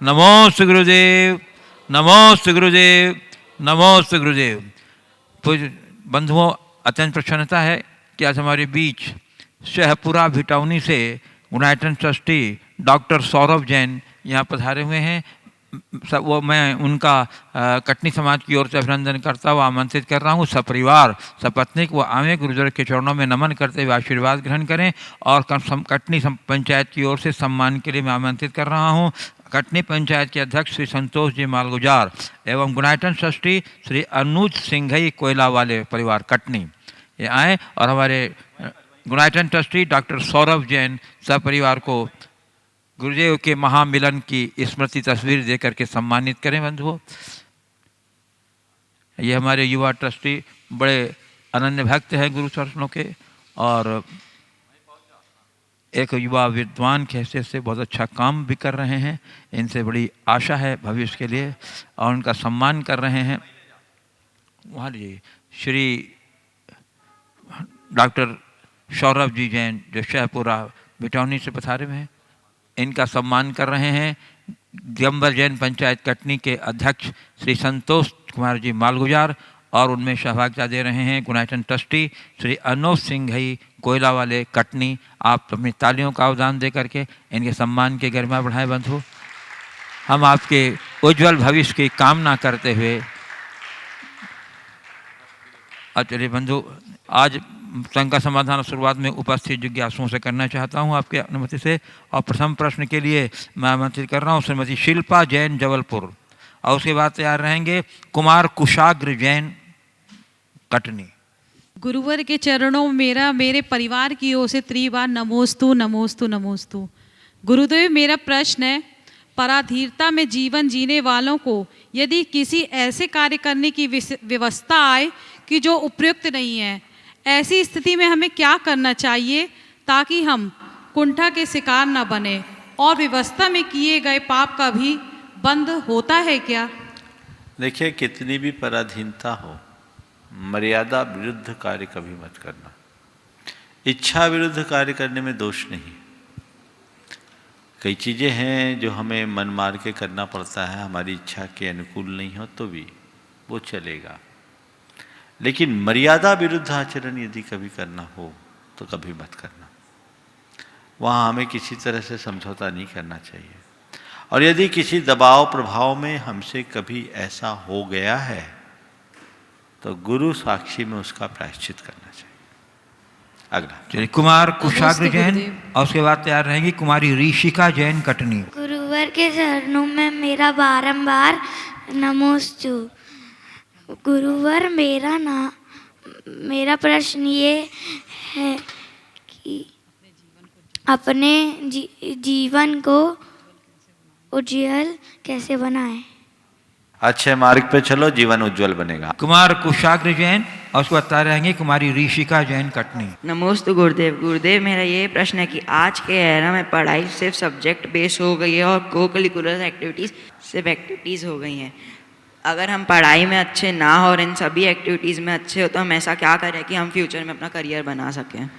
नमोस्तु गुरुदेव, नमोस्तु गुरुदेव, नमोस्तु गुरुदेव। पूज्य बंधुओं, अत्यंत प्रसन्नता है कि आज हमारे बीच शहपुरा भिटौनी से United trustee doctor Saurabh Jain यहाँ पधारे हुए हैं। सब वो मैं उनका कटनी समाज की ओर से अभिनंदन करता हुआ आमंत्रित कर रहा हूँ। सपरिवार सपत्नीक वो आवे गुरुदेव के चरणों में नमन करते हुए आशीर्वाद ग्रहण करें। और कटनी पंचायत की ओर से सम्मान के लिए मैं आमंत्रित कर रहा हूँ कटनी पंचायत के अध्यक्ष श्री संतोष जी मालगुजार एवं यूनाइटेड ट्रस्टी श्री अनुज सिंघई कोयला वाले परिवार कटनी ये आए और हमारे United trustee doctor Saurabh Jain सपरिवार को गुरुदेव के महामिलन की स्मृति तस्वीर देकर के सम्मानित करें। बंधुओं, ये हमारे युवा ट्रस्टी बड़े अनन्य भक्त हैं गुरु चरणों के और एक युवा विद्वान की हैसियत से बहुत अच्छा काम भी कर रहे हैं। इनसे बड़ी आशा है भविष्य के लिए और उनका सम्मान कर रहे हैं। वहाँ जी श्री डॉक्टर सौरभ जी जैन जो शहपुरा भिटौनी से पधारे हुए हैं, इनका सम्मान कर रहे हैं दिगंबर जैन पंचायत कटनी के अध्यक्ष श्री संतोष कुमार जी मालगुजार और उनमें सहभागिता दे रहे हैं यूनाइटेड ट्रस्टी श्री अनुज सिंघई कोयला वाले कटनी। आप अपनी तालियों का अवदान दे करके इनके सम्मान की गरिमा बढ़ाएं। बंधु, हम आपके उज्जवल भविष्य की कामना करते हुए चलिए बंधु, आज शंका समाधान शुरुआत में उपस्थित जिज्ञासुओं से करना चाहता हूं आपके अनुमति से। और प्रथम प्रश्न के लिए मैं आमंत्रित कर रहा हूं श्रीमती शिल्पा जैन जबलपुर और उसके बाद तैयार रहेंगे कुमार कुशाग्र जैन कटनी। गुरुवर के चरणों में मेरे परिवार की ओर से त्रिबार नमोस्तु नमोस्तु नमोस्तु। गुरुदेव, मेरा प्रश्न है, पराधीरता में जीवन जीने वालों को यदि किसी ऐसे कार्य करने की व्यवस्था आए कि जो उपयुक्त नहीं है, ऐसी स्थिति में हमें क्या करना चाहिए ताकि हम कुंठा के शिकार न बने और व्यवस्था में किए गए पाप का भी बंद होता है क्या? देखिए, कितनी भी पराधीनता हो, मर्यादा विरुद्ध कार्य कभी मत करना। इच्छा विरुद्ध कार्य करने में दोष नहीं। कई चीज़ें हैं जो हमें मन मार के करना पड़ता है, हमारी इच्छा के अनुकूल नहीं हो तो भी वो चलेगा, लेकिन मर्यादा विरुद्ध आचरण यदि कभी करना हो तो कभी मत करना। वहाँ हमें किसी तरह से समझौता नहीं करना चाहिए। और यदि किसी दबाव प्रभाव में हमसे कभी ऐसा हो गया है तो गुरु साक्षी में उसका प्रायश्चित करना चाहिए। अगला कुमार कुशाग्र जैन और उसके बाद तैयार रहेंगी कुमारी ऋषिका जैन कटनी। गुरुवर के चरणों में मेरा बारंबार नमोस्तु। गुरुवर, मेरा प्रश्न ये है कि अपने जीवन को उज्जवल कैसे बनाएं? अच्छे मार्ग पे चलो, जीवन उज्जवल बनेगा। कुमार कुशाग्र जैन और उसको बता रहेंगे कुमारी ऋषिका जैन कटनी। नमोस्तु गुरुदेव। गुरुदेव, मेरा ये प्रश्न है कि आज के एरा में पढ़ाई सिर्फ सब्जेक्ट बेस हो गई है और को करिकुलर एक्टिविटीज़ सिर्फ एक्टिविटीज़ हो गई हैं। अगर हम पढ़ाई में अच्छे ना हो और इन सभी एक्टिविटीज़ में अच्छे हो तो हम ऐसा क्या करें कि हम फ्यूचर में अपना करियर बना सकें?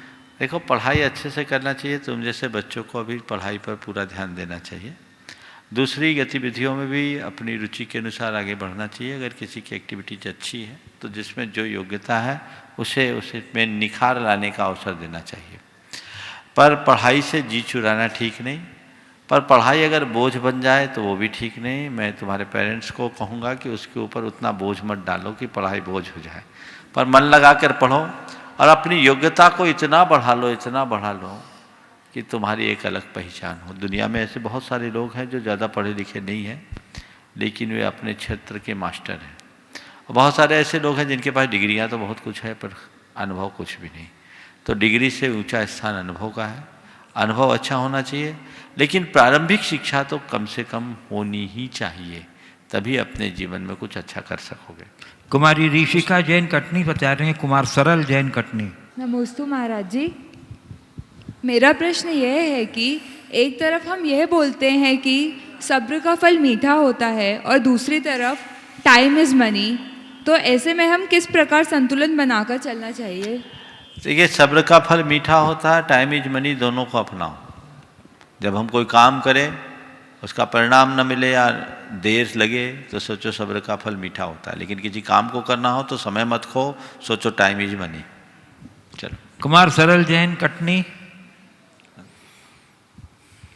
देखो, पढ़ाई अच्छे से करना चाहिए। तुम जैसे बच्चों को अभी पढ़ाई पर पूरा ध्यान देना चाहिए। दूसरी गतिविधियों में भी अपनी रुचि के अनुसार आगे बढ़ना चाहिए। अगर किसी की एक्टिविटीज अच्छी है तो जिसमें जो योग्यता है उसे में निखार लाने का अवसर देना चाहिए। पर पढ़ाई से जी चुराना ठीक नहीं। पर पढ़ाई अगर बोझ बन जाए तो वो भी ठीक नहीं। मैं तुम्हारे पेरेंट्स को कहूँगा कि उसके ऊपर उतना बोझ मत डालो कि पढ़ाई बोझ हो जाए, पर मन लगा कर पढ़ो और अपनी योग्यता को इतना बढ़ा लो कि तुम्हारी एक अलग पहचान हो। दुनिया में ऐसे बहुत सारे लोग हैं जो ज़्यादा पढ़े लिखे नहीं हैं लेकिन वे अपने क्षेत्र के मास्टर हैं। और बहुत सारे ऐसे लोग हैं जिनके पास डिग्रियाँ तो बहुत कुछ है पर अनुभव कुछ भी नहीं। तो डिग्री से ऊंचा स्थान अनुभव का है। अनुभव अच्छा होना चाहिए, लेकिन प्रारंभिक शिक्षा तो कम से कम होनी ही चाहिए, तभी अपने जीवन में कुछ अच्छा कर सकोगे। कुमारी ऋषिका जैन कटनी बता रहे हैं कुमार सरल जैन कटनी। नमोस्तु महाराज जी। मेरा प्रश्न यह है कि एक तरफ हम यह बोलते हैं कि सब्र का फल मीठा होता है और दूसरी तरफ टाइम इज़ मनी, तो ऐसे में हम किस प्रकार संतुलन बनाकर चलना चाहिए? देखिए, सब्र का फल मीठा होता है, टाइम इज मनी दोनों को अपनाओ। जब हम कोई काम करें उसका परिणाम न मिले या देर लगे तो सोचो सब्र का फल मीठा होता है। लेकिन किसी काम को करना हो तो समय मत खो, सोचो टाइम इज मनी। चलो। कुमार सरल जैन कटनी,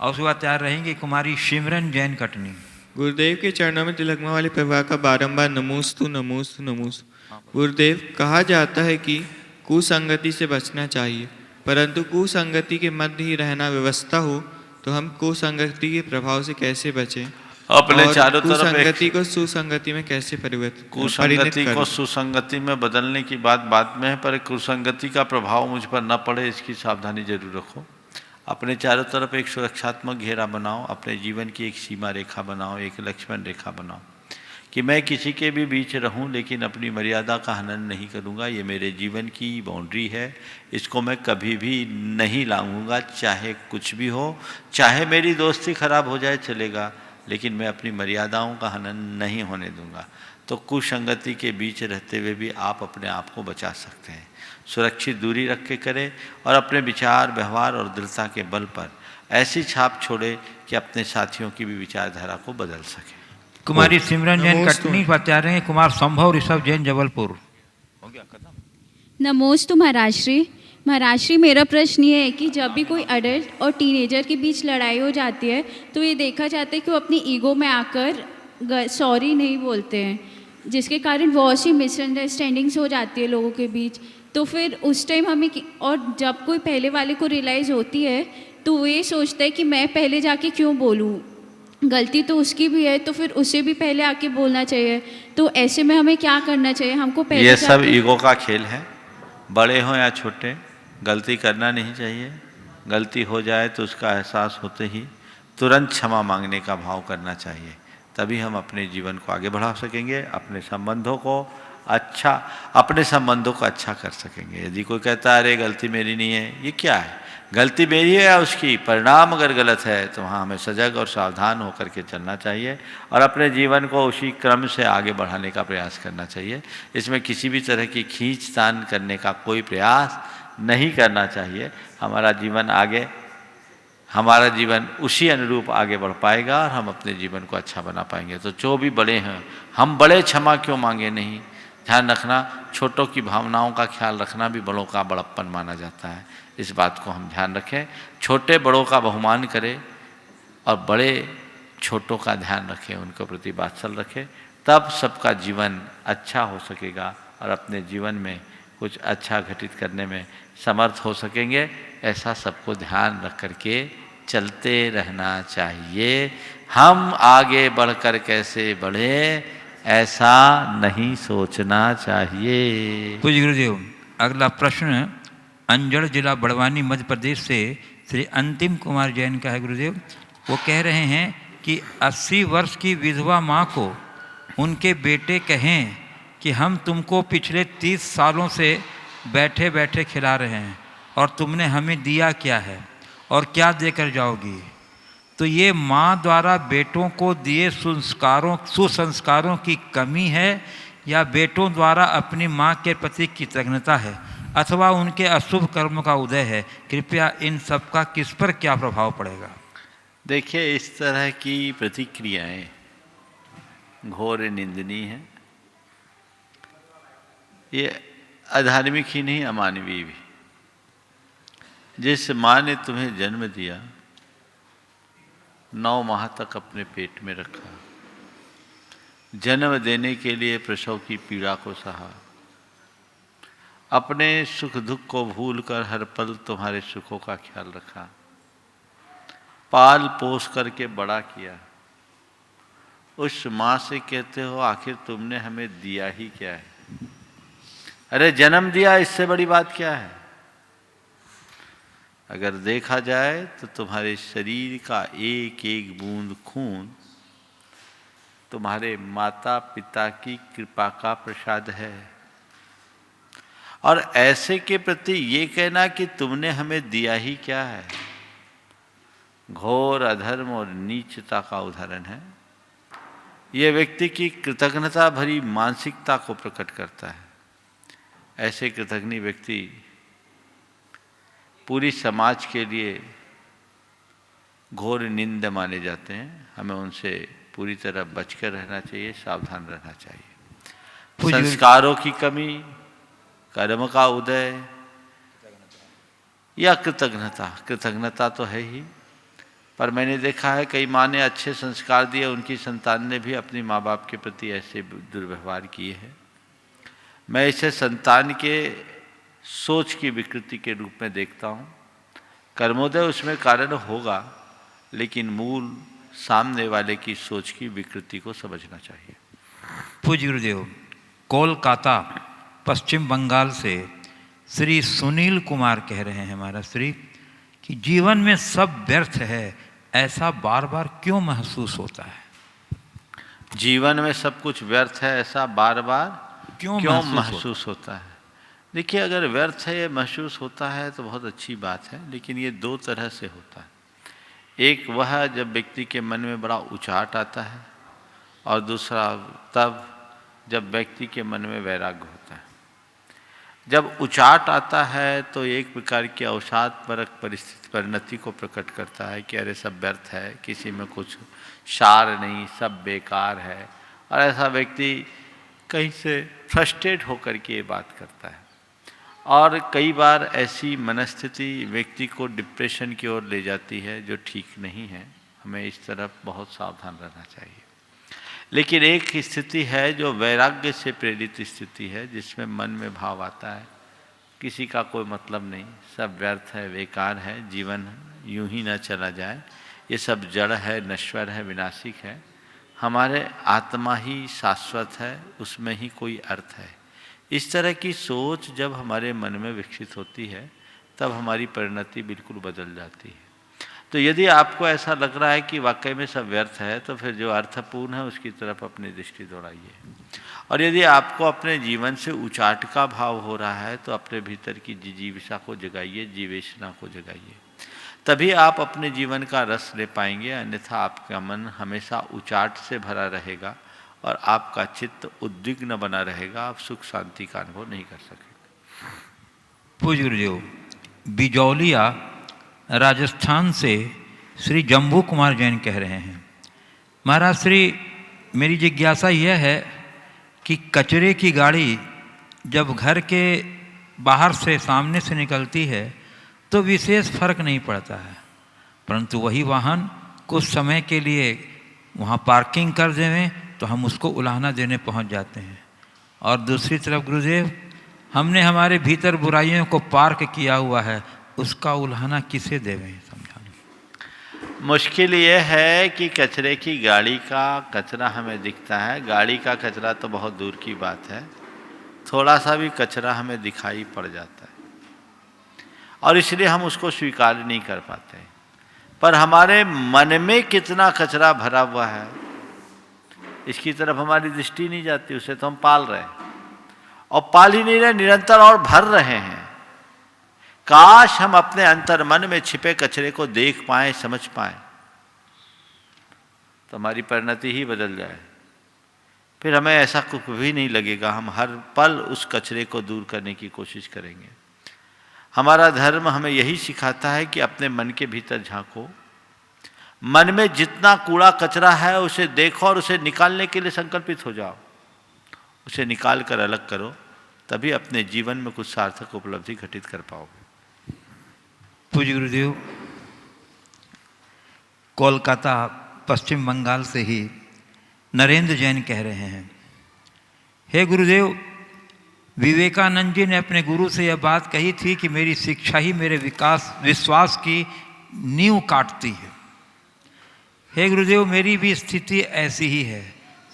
और उसके बाद तैयार रहेंगे कुमारी सिमरन जैन कटनी। गुरुदेव के चरणों में तिलकमा वाले परिवार का बारंबार नमोस्तु नमोस्तु नमोस्तु। गुरुदेव, कहा जाता है कि कुसंगति से बचना चाहिए, परंतु कुसंगति के मध्य ही रहना व्यवस्था हो, तो हम कुसंगति के प्रभाव से कैसे बचें? अपने और चारों तरफ कुसंगति को सुसंगति में कैसे परिवर्तित कुसंगति को सुसंगति में बदलने की बात बाद में है, पर कुसंगति का प्रभाव मुझ पर न पड़े इसकी सावधानी जरूर रखो। अपने चारों तरफ एक सुरक्षात्मक घेरा बनाओ, अपने जीवन की एक सीमा रेखा बनाओ, एक लक्ष्मण रेखा बनाओ कि मैं किसी के भी बीच रहूं लेकिन अपनी मर्यादा का हनन नहीं करूंगा। ये मेरे जीवन की बाउंड्री है, इसको मैं कभी भी नहीं लाऊंगा, चाहे कुछ भी हो, चाहे मेरी दोस्ती खराब हो जाए चलेगा, लेकिन मैं अपनी मर्यादाओं का हनन नहीं होने दूंगा। तो कुसंगति के बीच रहते हुए भी आप अपने आप को बचा सकते हैं। सुरक्षित दूरी रख के करें और अपने विचार, व्यवहार और दृढ़ता के बल पर ऐसी छाप छोड़े कि अपने साथियों की भी विचारधारा को बदल सके। कुमारी सिमरन जैन कटनी, बता रहे हैं कुमार संभव ऋषभ जैन जबलपुर। नमोस्तु महाराष्ट्री। महाराष्ट्री, मेरा प्रश्न ये है कि जब भी कोई अडल्ट और टीनेजर के बीच लड़ाई हो जाती है तो ये देखा जाता है कि वो अपनी ईगो में आकर सॉरी नहीं बोलते हैं, जिसके कारण बहुत सी मिसअंडरस्टैंडिंग्स हो जाती है लोगों के बीच। तो फिर उस टाइम हमें और जब कोई पहले वाले को रियलाइज़ होती है तो वो ये सोचता है कि मैं पहले जाके क्यों बोलूँ, गलती तो उसकी भी है, तो फिर उसे भी पहले आके बोलना चाहिए। तो ऐसे में हमें क्या करना चाहिए? हमको पहले ये सब ईगो का खेल है, बड़े हों या छोटे, गलती करना नहीं चाहिए। गलती हो जाए तो उसका एहसास होते ही तुरंत क्षमा मांगने का भाव करना चाहिए, तभी हम अपने जीवन को आगे बढ़ा सकेंगे, अपने संबंधों को अच्छा कर सकेंगे। यदि कोई कहता है अरे गलती मेरी नहीं है, ये क्या है? गलती मेरी है या उसकी? परिणाम अगर गलत है तो वहाँ हमें सजग और सावधान होकर के चलना चाहिए और अपने जीवन को उसी क्रम से आगे बढ़ाने का प्रयास करना चाहिए। इसमें किसी भी तरह की खींचतान करने का कोई प्रयास नहीं करना चाहिए। हमारा जीवन उसी अनुरूप आगे बढ़ पाएगा और हम अपने जीवन को अच्छा बना पाएंगे। तो जो भी बड़े हैं, हम बड़े क्षमा क्यों मांगे नहीं। ध्यान रखना, छोटों की भावनाओं का ख्याल रखना भी बड़ों का बड़प्पन माना जाता है। इस बात को हम ध्यान रखें, छोटे बड़ों का बहुमान करें और बड़े छोटों का ध्यान रखें, उनके प्रति वात्सल्य रखें, तब सबका जीवन अच्छा हो सकेगा और अपने जीवन में कुछ अच्छा घटित करने में समर्थ हो सकेंगे। ऐसा सबको ध्यान रख करके चलते रहना चाहिए। हम आगे बढ़कर कैसे बढ़े ऐसा नहीं सोचना चाहिए। पूज्य गुरुदेव, अगला प्रश्न अंजड़ जिला बड़वानी मध्य प्रदेश से श्री अंतिम कुमार जैन का है। गुरुदेव, वो कह रहे हैं कि 80 वर्ष की विधवा माँ को उनके बेटे कहें कि हम तुमको पिछले 30 सालों से बैठे बैठे खिला रहे हैं और तुमने हमें दिया क्या है और क्या देकर जाओगी। तो ये माँ द्वारा बेटों को दिए सुसंस्कारों की कमी है या बेटों द्वारा अपनी माँ के प्रति कृतज्ञता है अथवा उनके अशुभ कर्म का उदय है। कृपया इन सब का किस पर क्या प्रभाव पड़ेगा? देखिए, इस तरह की प्रतिक्रियाएं घोर निंदनीय हैं। ये अधार्मिक ही नहीं, अमानवीय भी। जिस माँ ने तुम्हें जन्म दिया, 9 माह तक अपने पेट में रखा, जन्म देने के लिए प्रसव की पीड़ा को सहा, अपने सुख दुख को भूलकर हर पल तुम्हारे सुखों का ख्याल रखा, पाल पोस करके बड़ा किया, उस माँ से कहते हो आखिर तुमने हमें दिया ही क्या है? अरे जन्म दिया, इससे बड़ी बात क्या है? अगर देखा जाए तो तुम्हारे शरीर का एक एक बूंद खून तुम्हारे माता पिता की कृपा का प्रसाद है। और ऐसे के प्रति ये कहना कि तुमने हमें दिया ही क्या है, घोर अधर्म और नीचता का उदाहरण है। यह व्यक्ति की कृतज्ञता भरी मानसिकता को प्रकट करता है। ऐसे कृतज्ञ व्यक्ति पूरी समाज के लिए घोर निंद माने जाते हैं, हमें उनसे पूरी तरह बचकर रहना चाहिए, सावधान रहना चाहिए। संस्कारों की कमी, कर्म का उदय या कृतज्ञता तो है ही, पर मैंने देखा है कई माँ ने अच्छे संस्कार दिए, उनकी संतान ने भी अपनी माँ बाप के प्रति ऐसे दुर्व्यवहार किए हैं। मैं इसे संतान के सोच की विकृति के रूप में देखता हूँ। कर्मोदय उसमें कारण होगा, लेकिन मूल सामने वाले की सोच की विकृति को समझना चाहिए। पूज्य गुरुदेव, कोलकाता पश्चिम बंगाल से श्री सुनील कुमार कह रहे हैं महाराज श्री कि जीवन में सब व्यर्थ है, ऐसा बार बार क्यों महसूस होता है? जीवन में सब कुछ व्यर्थ है ऐसा बार बार क्यों महसूस होता है? देखिए, अगर व्यर्थ है ये महसूस होता है तो बहुत अच्छी बात है, लेकिन ये दो तरह से होता है। एक वह जब व्यक्ति के मन में बड़ा उचाट आता है, और दूसरा तब जब व्यक्ति के मन में वैराग्य होता है। जब उचाट आता है तो एक प्रकार की अवसादपरक परिणति को प्रकट करता है कि अरे सब व्यर्थ है, किसी में कुछ सार नहीं, सब बेकार है, और ऐसा व्यक्ति कहीं से फ्रस्ट्रेट होकर के ये बात करता है। और कई बार ऐसी मनस्थिति व्यक्ति को डिप्रेशन की ओर ले जाती है, जो ठीक नहीं है। हमें इस तरफ बहुत सावधान रहना चाहिए। लेकिन एक स्थिति है जो वैराग्य से प्रेरित स्थिति है, जिसमें मन में भाव आता है किसी का कोई मतलब नहीं, सब व्यर्थ है, बेकार है, जीवन यूं ही ना चला जाए, ये सब जड़ है, नश्वर है, विनाशिक है, हमारे आत्मा ही शाश्वत है, उसमें ही कोई अर्थ है। इस तरह की सोच जब हमारे मन में विकसित होती है तब हमारी परिणति बिल्कुल बदल जाती है। तो यदि आपको ऐसा लग रहा है कि वाकई में सब व्यर्थ है, तो फिर जो अर्थपूर्ण है उसकी तरफ अपनी दृष्टि दौड़ाइए। और यदि आपको अपने जीवन से उचाट का भाव हो रहा है तो अपने भीतर की जिजीविषा को जगाइए, जीवेशना को जगाइए, तभी आप अपने जीवन का रस ले पाएंगे। अन्यथा आपका मन हमेशा उचाट से भरा रहेगा और आपका चित्त उद्विग्न बना रहेगा, आप सुख शांति का अनुभव नहीं कर सकेंगे। पूज्य गुरुदेव, बिजौलिया राजस्थान से श्री जम्बू कुमार जैन कह रहे हैं, महाराज श्री मेरी जिज्ञासा यह है कि कचरे की गाड़ी जब घर के बाहर से सामने से निकलती है तो विशेष फर्क नहीं पड़ता है, परंतु वही वाहन कुछ समय के लिए वहाँ पार्किंग कर देवें तो हम उसको उलाहना देने पहुँच जाते हैं। और दूसरी तरफ गुरुदेव, हमने हमारे भीतर बुराइयों को पार्क किया हुआ है, उसका उल्हाना किसे देवें? समझाना मुश्किल ये है कि कचरे की गाड़ी का कचरा हमें दिखता है, गाड़ी का कचरा तो बहुत दूर की बात है, थोड़ा सा भी कचरा हमें दिखाई पड़ जाता है और इसलिए हम उसको स्वीकार नहीं कर पाते। पर हमारे मन में कितना कचरा भरा हुआ है इसकी तरफ हमारी दृष्टि नहीं जाती, उसे तो हम पाल रहे हैं, और पाल ही नहीं रहे, निरंतर और भर रहे हैं। काश हम अपने अंतर मन में छिपे कचरे को देख पाएं, समझ पाएं, तो हमारी परिणति ही बदल जाए। फिर हमें ऐसा कुछ भी नहीं लगेगा, हम हर पल उस कचरे को दूर करने की कोशिश करेंगे। हमारा धर्म हमें यही सिखाता है कि अपने मन के भीतर झांको, मन में जितना कूड़ा कचरा है उसे देखो और उसे निकालने के लिए संकल्पित हो जाओ, उसे निकाल कर अलग करो, तभी अपने जीवन में कुछ सार्थक उपलब्धि घटित कर पाओगे। पूज्य गुरुदेव, कोलकाता पश्चिम बंगाल से ही नरेंद्र जैन कह रहे हैं, हे गुरुदेव, विवेकानंद जी ने अपने गुरु से यह बात कही थी कि मेरी शिक्षा ही मेरे विश्वास की नींव काटती है। हे गुरुदेव, मेरी भी स्थिति ऐसी ही है।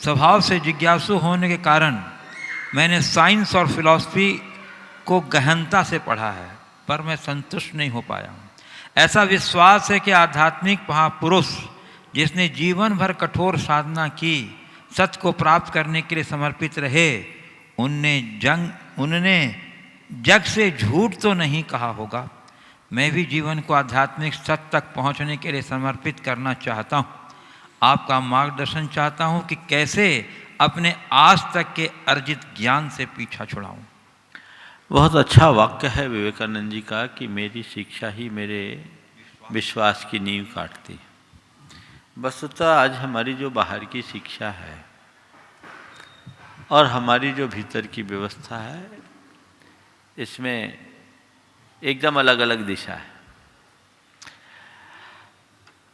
स्वभाव से जिज्ञासु होने के कारण मैंने साइंस और फिलॉसफी को गहनता से पढ़ा है, पर मैं संतुष्ट नहीं हो पाया हूँ। ऐसा विश्वास है कि आध्यात्मिक महापुरुष जिसने जीवन भर कठोर साधना की, सत्य को प्राप्त करने के लिए समर्पित रहे, उनने जग से झूठ तो नहीं कहा होगा। मैं भी जीवन को आध्यात्मिक सत्य तक पहुंचने के लिए समर्पित करना चाहता हूं। आपका मार्गदर्शन चाहता हूं कि कैसे अपने आज तक के अर्जित ज्ञान से पीछा छुड़ाऊं। बहुत अच्छा वाक्य है विवेकानंद जी का कि मेरी शिक्षा ही मेरे विश्वास की नींव काटती है। वस्तुतः आज हमारी जो बाहर की शिक्षा है और हमारी जो भीतर की व्यवस्था है, इसमें एकदम अलग अलग दिशा है।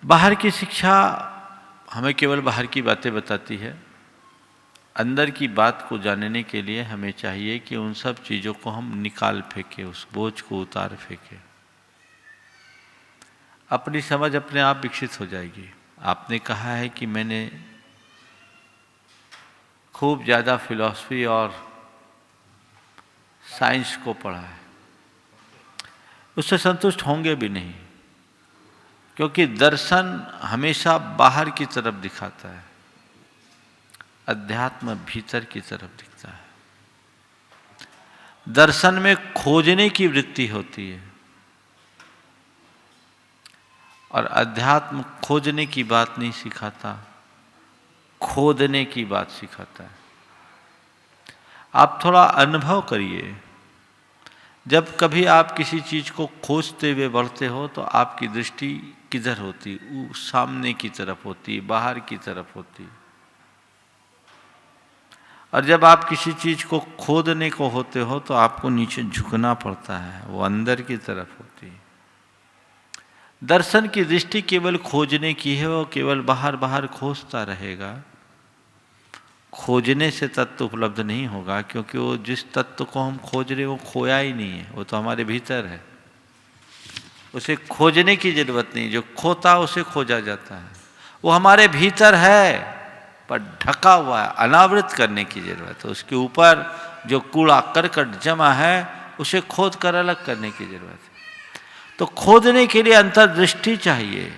बाहर की शिक्षा हमें केवल बाहर की बातें बताती है। अंदर की बात को जानने के लिए हमें चाहिए कि उन सब चीज़ों को हम निकाल फेंकें, उस बोझ को उतार फेंकें। अपनी समझ अपने आप विकसित हो जाएगी। आपने कहा है कि मैंने खूब ज़्यादा फिलॉसफी और साइंस को पढ़ा है, उससे संतुष्ट होंगे भी नहीं, क्योंकि दर्शन हमेशा बाहर की तरफ दिखाता है, अध्यात्म भीतर की तरफ दिखता है। दर्शन में खोजने की वृत्ति होती है और अध्यात्म खोजने की बात नहीं सिखाता, खोदने की बात सिखाता है। आप थोड़ा अनुभव करिए, जब कभी आप किसी चीज को खोजते हुए बढ़ते हो तो आपकी दृष्टि किधर होती? सामने की तरफ होती, बाहर की तरफ होती। और जब आप किसी चीज को खोदने को होते हो तो आपको नीचे झुकना पड़ता है, वो अंदर की तरफ होती है। दर्शन की दृष्टि केवल खोजने की है, वो केवल बाहर बाहर खोजता रहेगा। खोजने से तत्व उपलब्ध नहीं होगा, क्योंकि वो जिस तत्व को हम खोज रहे वो खोया ही नहीं है, वो तो हमारे भीतर है। उसे खोजने की जरूरत नहीं, जो खोता उसे खोजा जाता है। वो हमारे भीतर है पर ढका हुआ है, अनावृत करने की जरूरत है। उसके ऊपर जो कूड़ा करकट जमा है उसे खोद कर अलग करने की जरूरत है। तो खोदने के लिए अंतर्दृष्टि चाहिए,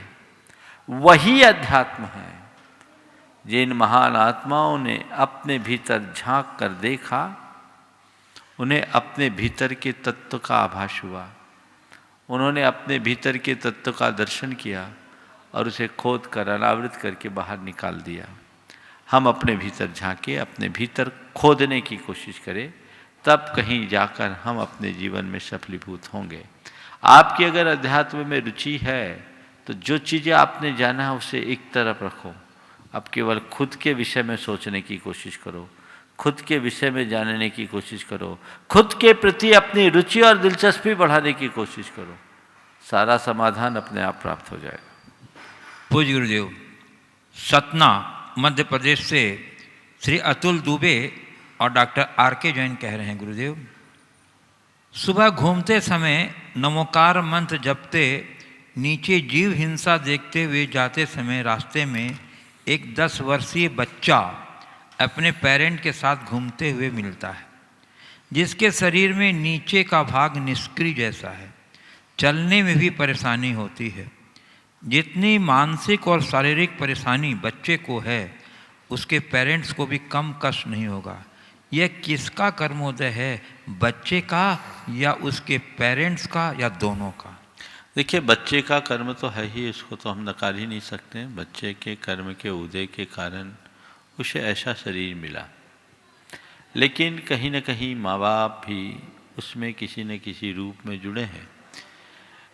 वही अध्यात्म है। जिन महान आत्माओं ने अपने भीतर झांक कर देखा, उन्हें अपने भीतर के तत्व का आभास हुआ। उन्होंने अपने भीतर के तत्व का दर्शन किया और उसे खोद कर अनावृत करके बाहर निकाल दिया। हम अपने भीतर झांके, अपने भीतर खोदने की कोशिश करें, तब कहीं जाकर हम अपने जीवन में सफलीभूत होंगे। आपकी अगर अध्यात्म में रुचि है तो जो चीज़ें आपने जाना है उसे एक तरफ रखो। अब केवल खुद के विषय में सोचने की कोशिश करो, खुद के विषय में जानने की कोशिश करो, खुद के प्रति अपनी रुचि और दिलचस्पी बढ़ाने की कोशिश करो। सारा समाधान अपने आप प्राप्त हो जाएगा। पूज्य गुरुदेव, सतना मध्य प्रदेश से श्री अतुल दुबे और डॉक्टर आर.के. जैन कह रहे हैं, गुरुदेव, सुबह घूमते समय नमोकार मंत्र जपते नीचे जीव हिंसा देखते हुए जाते समय रास्ते में एक 10 वर्षीय बच्चा अपने पेरेंट के साथ घूमते हुए मिलता है, जिसके शरीर में नीचे का भाग निष्क्रिय जैसा है। चलने में भी परेशानी होती है। जितनी मानसिक और शारीरिक परेशानी बच्चे को है, उसके पेरेंट्स को भी कम कष्ट नहीं होगा। यह किसका कर्मोदय है, बच्चे का या उसके पेरेंट्स का या दोनों का? देखिए, बच्चे का कर्म तो है ही, इसको तो हम नकार ही नहीं सकते। बच्चे के कर्म के उदय के कारण उसे ऐसा शरीर मिला, लेकिन कहीं न कहीं माँ बाप भी उसमें किसी न किसी रूप में जुड़े हैं,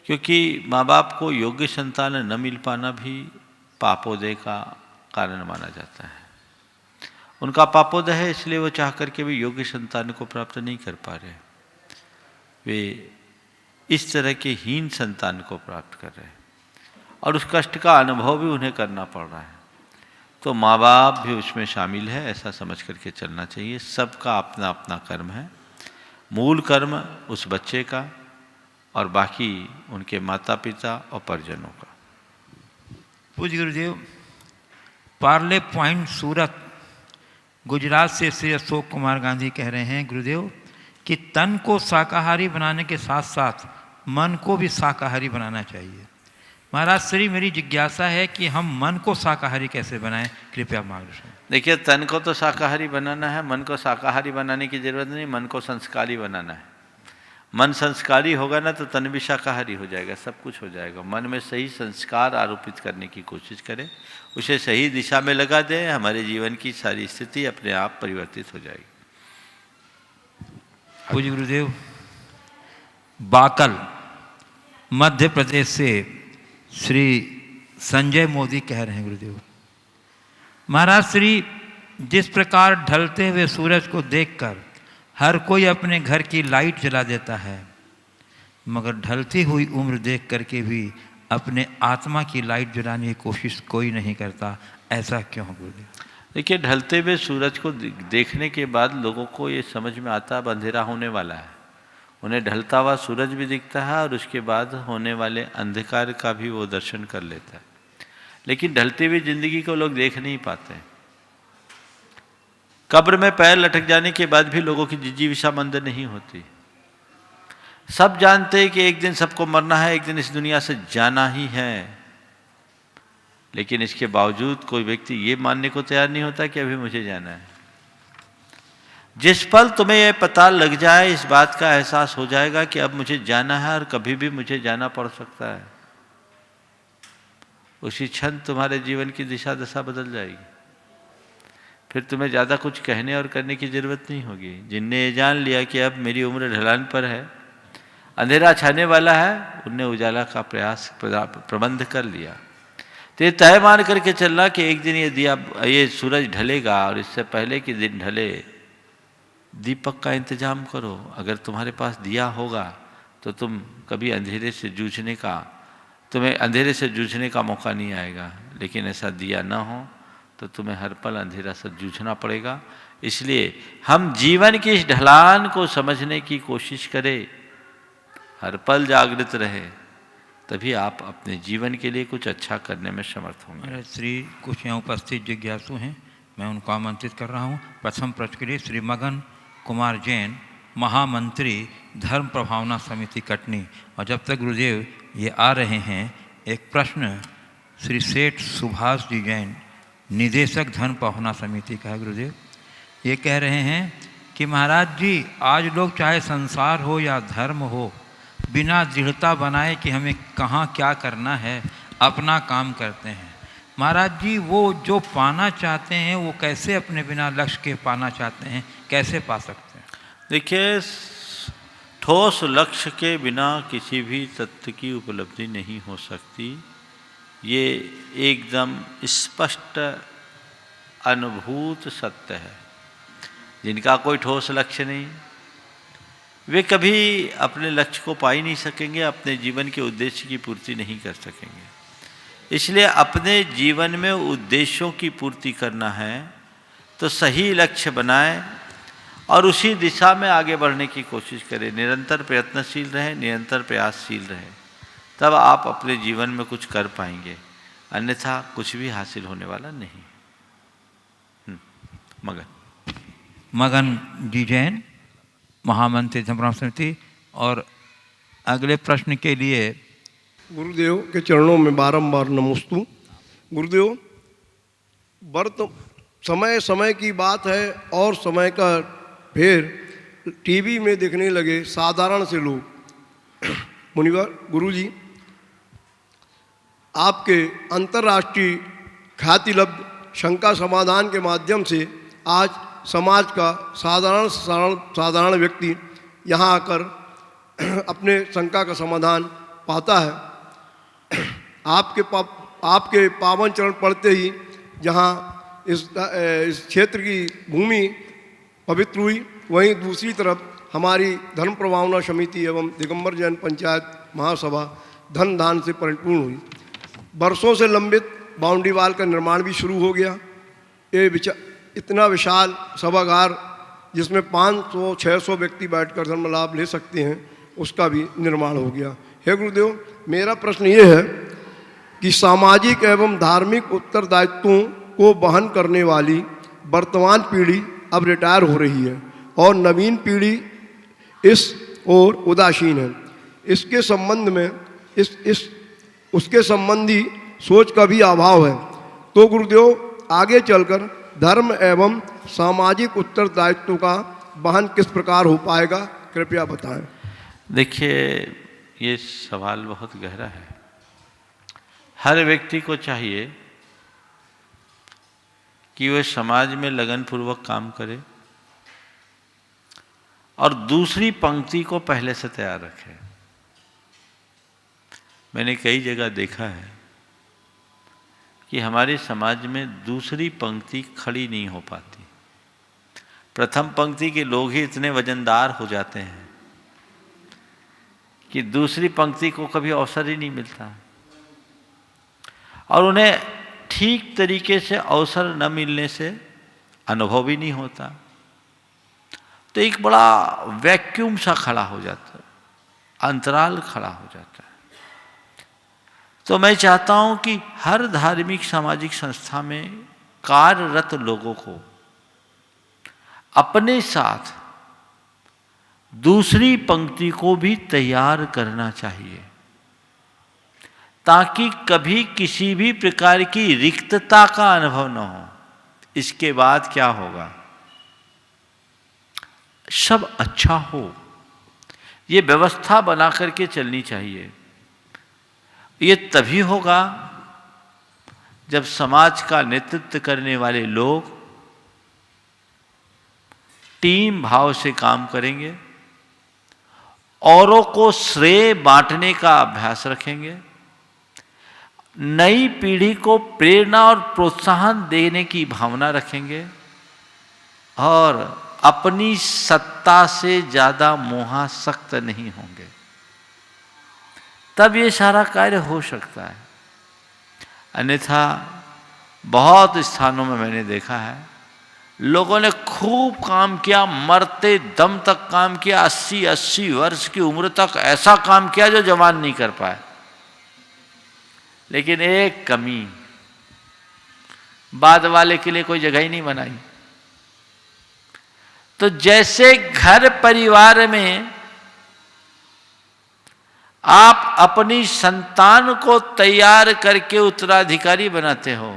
क्योंकि माँ बाप को योग्य संतान न मिल पाना भी पापोदय का कारण माना जाता है। उनका पापोदय है, इसलिए वो चाह करके भी योग्य संतान को प्राप्त नहीं कर पा रहे। वे इस तरह के हीन संतान को प्राप्त कर रहे हैं और उस कष्ट का अनुभव भी उन्हें करना पड़ रहा है। तो माँ बाप भी उसमें शामिल है, ऐसा समझ करके चलना चाहिए। सबका अपना अपना कर्म है। मूल कर्म उस बच्चे का और बाकी उनके माता पिता और परिजनों का। पूज्य गुरुदेव, पार्ले पॉइंट सूरत गुजरात से श्री अशोक कुमार गांधी कह रहे हैं, गुरुदेव, कि तन को शाकाहारी बनाने के साथ साथ मन को भी शाकाहारी बनाना चाहिए। महाराज श्री, मेरी जिज्ञासा है कि हम मन को शाकाहारी कैसे बनाएं, कृपया मार्गदर्शन। देखिए, तन को तो शाकाहारी बनाना है, मन को शाकाहारी बनाने की जरूरत नहीं, मन को संस्कारी बनाना है। मन संस्कारी होगा ना तो तन भी शाकाहारी हो जाएगा, सब कुछ हो जाएगा। मन में सही संस्कार आरोपित करने की कोशिश करें, उसे सही दिशा में लगा दें, हमारे जीवन की सारी स्थिति अपने आप परिवर्तित हो जाएगी। पूज्य गुरुदेव, बाकल मध्य प्रदेश से श्री संजय मोदी कह रहे हैं गुरुदेव। महाराज श्री, जिस प्रकार ढलते हुए सूरज को देखकर हर कोई अपने घर की लाइट जला देता है, मगर ढलती हुई उम्र देख करके भी अपने आत्मा की लाइट जलाने की कोशिश कोई नहीं करता, ऐसा क्यों गुरुदेव? देखिए, ढलते हुए सूरज को देखने के बाद लोगों को ये समझ में आता है अंधेरा होने वाला है। उन्हें ढलता हुआ सूरज भी दिखता है और उसके बाद होने वाले अंधकार का भी वो दर्शन कर लेता है। लेकिन ढलती हुई जिंदगी को लोग देख नहीं पाते। कब्र में पैर लटक जाने के बाद भी लोगों की जिजीविषा मंद नहीं होती। सब जानते हैं कि एक दिन सबको मरना है, एक दिन इस दुनिया से जाना ही है, लेकिन इसके बावजूद कोई व्यक्ति ये मानने को तैयार नहीं होता कि अभी मुझे जाना है। जिस पल तुम्हें यह पता लग जाए, इस बात का एहसास हो जाएगा कि अब मुझे जाना है और कभी भी मुझे जाना पड़ सकता है, उसी क्षण तुम्हारे जीवन की दिशा दशा बदल जाएगी। फिर तुम्हें ज़्यादा कुछ कहने और करने की ज़रूरत नहीं होगी। जिनने ये जान लिया कि अब मेरी उम्र ढलान पर है, अंधेरा छाने वाला है, उनने उजाला का प्रबंध कर लिया। तो ये तय मान करके चलना कि एक दिन ये सूरज ढलेगा और इससे पहले कि दिन ढले दीपक का इंतजाम करो। अगर तुम्हारे पास दिया होगा तो तुम्हें अंधेरे से जूझने का मौका नहीं आएगा, लेकिन ऐसा दिया ना हो तो तुम्हें हर पल अंधेरा से जूझना पड़ेगा। इसलिए हम जीवन की इस ढलान को समझने की कोशिश करें, हर पल जागृत रहे, तभी आप अपने जीवन के लिए कुछ अच्छा करने में समर्थ होंगे। श्री कुछ यहाँ उपस्थित जिज्ञासु हैं, मैं उनको आमंत्रित कर रहा हूँ। प्रथम प्रश्न के लिए श्री मगन कुमार जैन, महामंत्री धर्म प्रभावना समिति कटनी। और जब तक गुरुदेव ये आ रहे हैं, एक प्रश्न श्री सेठ सुभाष जी जैन, निदेशक धर्म प्रभावना समिति का है गुरुदेव। ये कह रहे हैं कि महाराज जी, आज लोग चाहे संसार हो या धर्म हो, बिना दृढ़ता बनाए कि हमें कहाँ क्या करना है, अपना काम करते हैं। महाराज जी, वो जो पाना चाहते हैं वो कैसे अपने बिना लक्ष्य के पाना चाहते हैं, कैसे पा सकते हैं? देखिए, ठोस लक्ष्य के बिना किसी भी तत्व की उपलब्धि नहीं हो सकती। ये एकदम स्पष्ट अनुभूत सत्य है। जिनका कोई ठोस लक्ष्य नहीं, वे कभी अपने लक्ष्य को पा ही नहीं सकेंगे, अपने जीवन के उद्देश्य की पूर्ति नहीं कर सकेंगे। इसलिए अपने जीवन में उद्देश्यों की पूर्ति करना है तो सही लक्ष्य बनाएं और उसी दिशा में आगे बढ़ने की कोशिश करें। निरंतर प्रयत्नशील रहें, निरंतर प्रयासशील रहें, तब आप अपने जीवन में कुछ कर पाएंगे, अन्यथा कुछ भी हासिल होने वाला नहीं। मगन जी जैन, महामंत्री धर्म प्रभावना समिति। और अगले प्रश्न के लिए गुरुदेव के चरणों में बारंबार नमोस्तु। गुरुदेव, समय समय की बात है और समय का फिर टीवी में देखने लगे साधारण से लोग। मुनिवर गुरुजी, आपके अंतर्राष्ट्रीय ख्यातिलब्ध शंका समाधान के माध्यम से आज समाज का साधारण व्यक्ति यहाँ आकर अपने शंका का समाधान पाता है। आपके पावन चरण पढ़ते ही जहाँ इस क्षेत्र की भूमि पवित्र हुई, वहीं दूसरी तरफ हमारी धर्म प्रभावना समिति एवं दिगंबर जैन पंचायत महासभा धन दान से परिपूर्ण हुई। वर्षों से लंबित बाउंड्री वाल का निर्माण भी शुरू हो गया। ये इतना विशाल सभागार जिसमें 500-600 व्यक्ति बैठकर धर्म लाभ ले सकते हैं, उसका भी निर्माण हो गया। हे गुरुदेव, मेरा प्रश्न ये है कि सामाजिक एवं धार्मिक उत्तरदायित्वों को वहन करने वाली वर्तमान पीढ़ी अब रिटायर हो रही है और नवीन पीढ़ी इस ओर उदासीन है। इसके संबंध में उसके संबंधी सोच का भी अभाव है। तो गुरुदेव, आगे चलकर धर्म एवं सामाजिक उत्तरदायित्व का वहन किस प्रकार हो पाएगा, कृपया बताएं। देखिए, ये सवाल बहुत गहरा है। हर व्यक्ति को चाहिए कि वह समाज में लगनपूर्वक काम करे और दूसरी पंक्ति को पहले से तैयार रखे। मैंने कई जगह देखा है कि हमारे समाज में दूसरी पंक्ति खड़ी नहीं हो पाती। प्रथम पंक्ति के लोग ही इतने वजनदार हो जाते हैं कि दूसरी पंक्ति को कभी अवसर ही नहीं मिलता, और उन्हें ठीक तरीके से अवसर न मिलने से अनुभव भी नहीं होता। तो एक बड़ा वैक्यूम सा खड़ा हो जाता है, अंतराल खड़ा हो जाता है। तो मैं चाहता हूं कि हर धार्मिक सामाजिक संस्था में कार्यरत लोगों को अपने साथ दूसरी पंक्ति को भी तैयार करना चाहिए, ताकि कभी किसी भी प्रकार की रिक्तता का अनुभव न हो। इसके बाद क्या होगा? सब अच्छा हो, ये व्यवस्था बना करके चलनी चाहिए। ये तभी होगा जब समाज का नेतृत्व करने वाले लोग टीम भाव से काम करेंगे, औरों को श्रेय बांटने का अभ्यास रखेंगे, नई पीढ़ी को प्रेरणा और प्रोत्साहन देने की भावना रखेंगे, और अपनी सत्ता से ज्यादा मोहासक्त नहीं होंगे। तब ये सारा कार्य हो सकता है। अन्यथा बहुत स्थानों में मैंने देखा है, लोगों ने खूब काम किया, मरते दम तक काम किया, 80-80 वर्ष की उम्र तक ऐसा काम किया जो जवान नहीं कर पाए। लेकिन एक कमी, बाद वाले के लिए कोई जगह ही नहीं बनाई। तो जैसे घर परिवार में आप अपनी संतान को तैयार करके उत्तराधिकारी बनाते हो,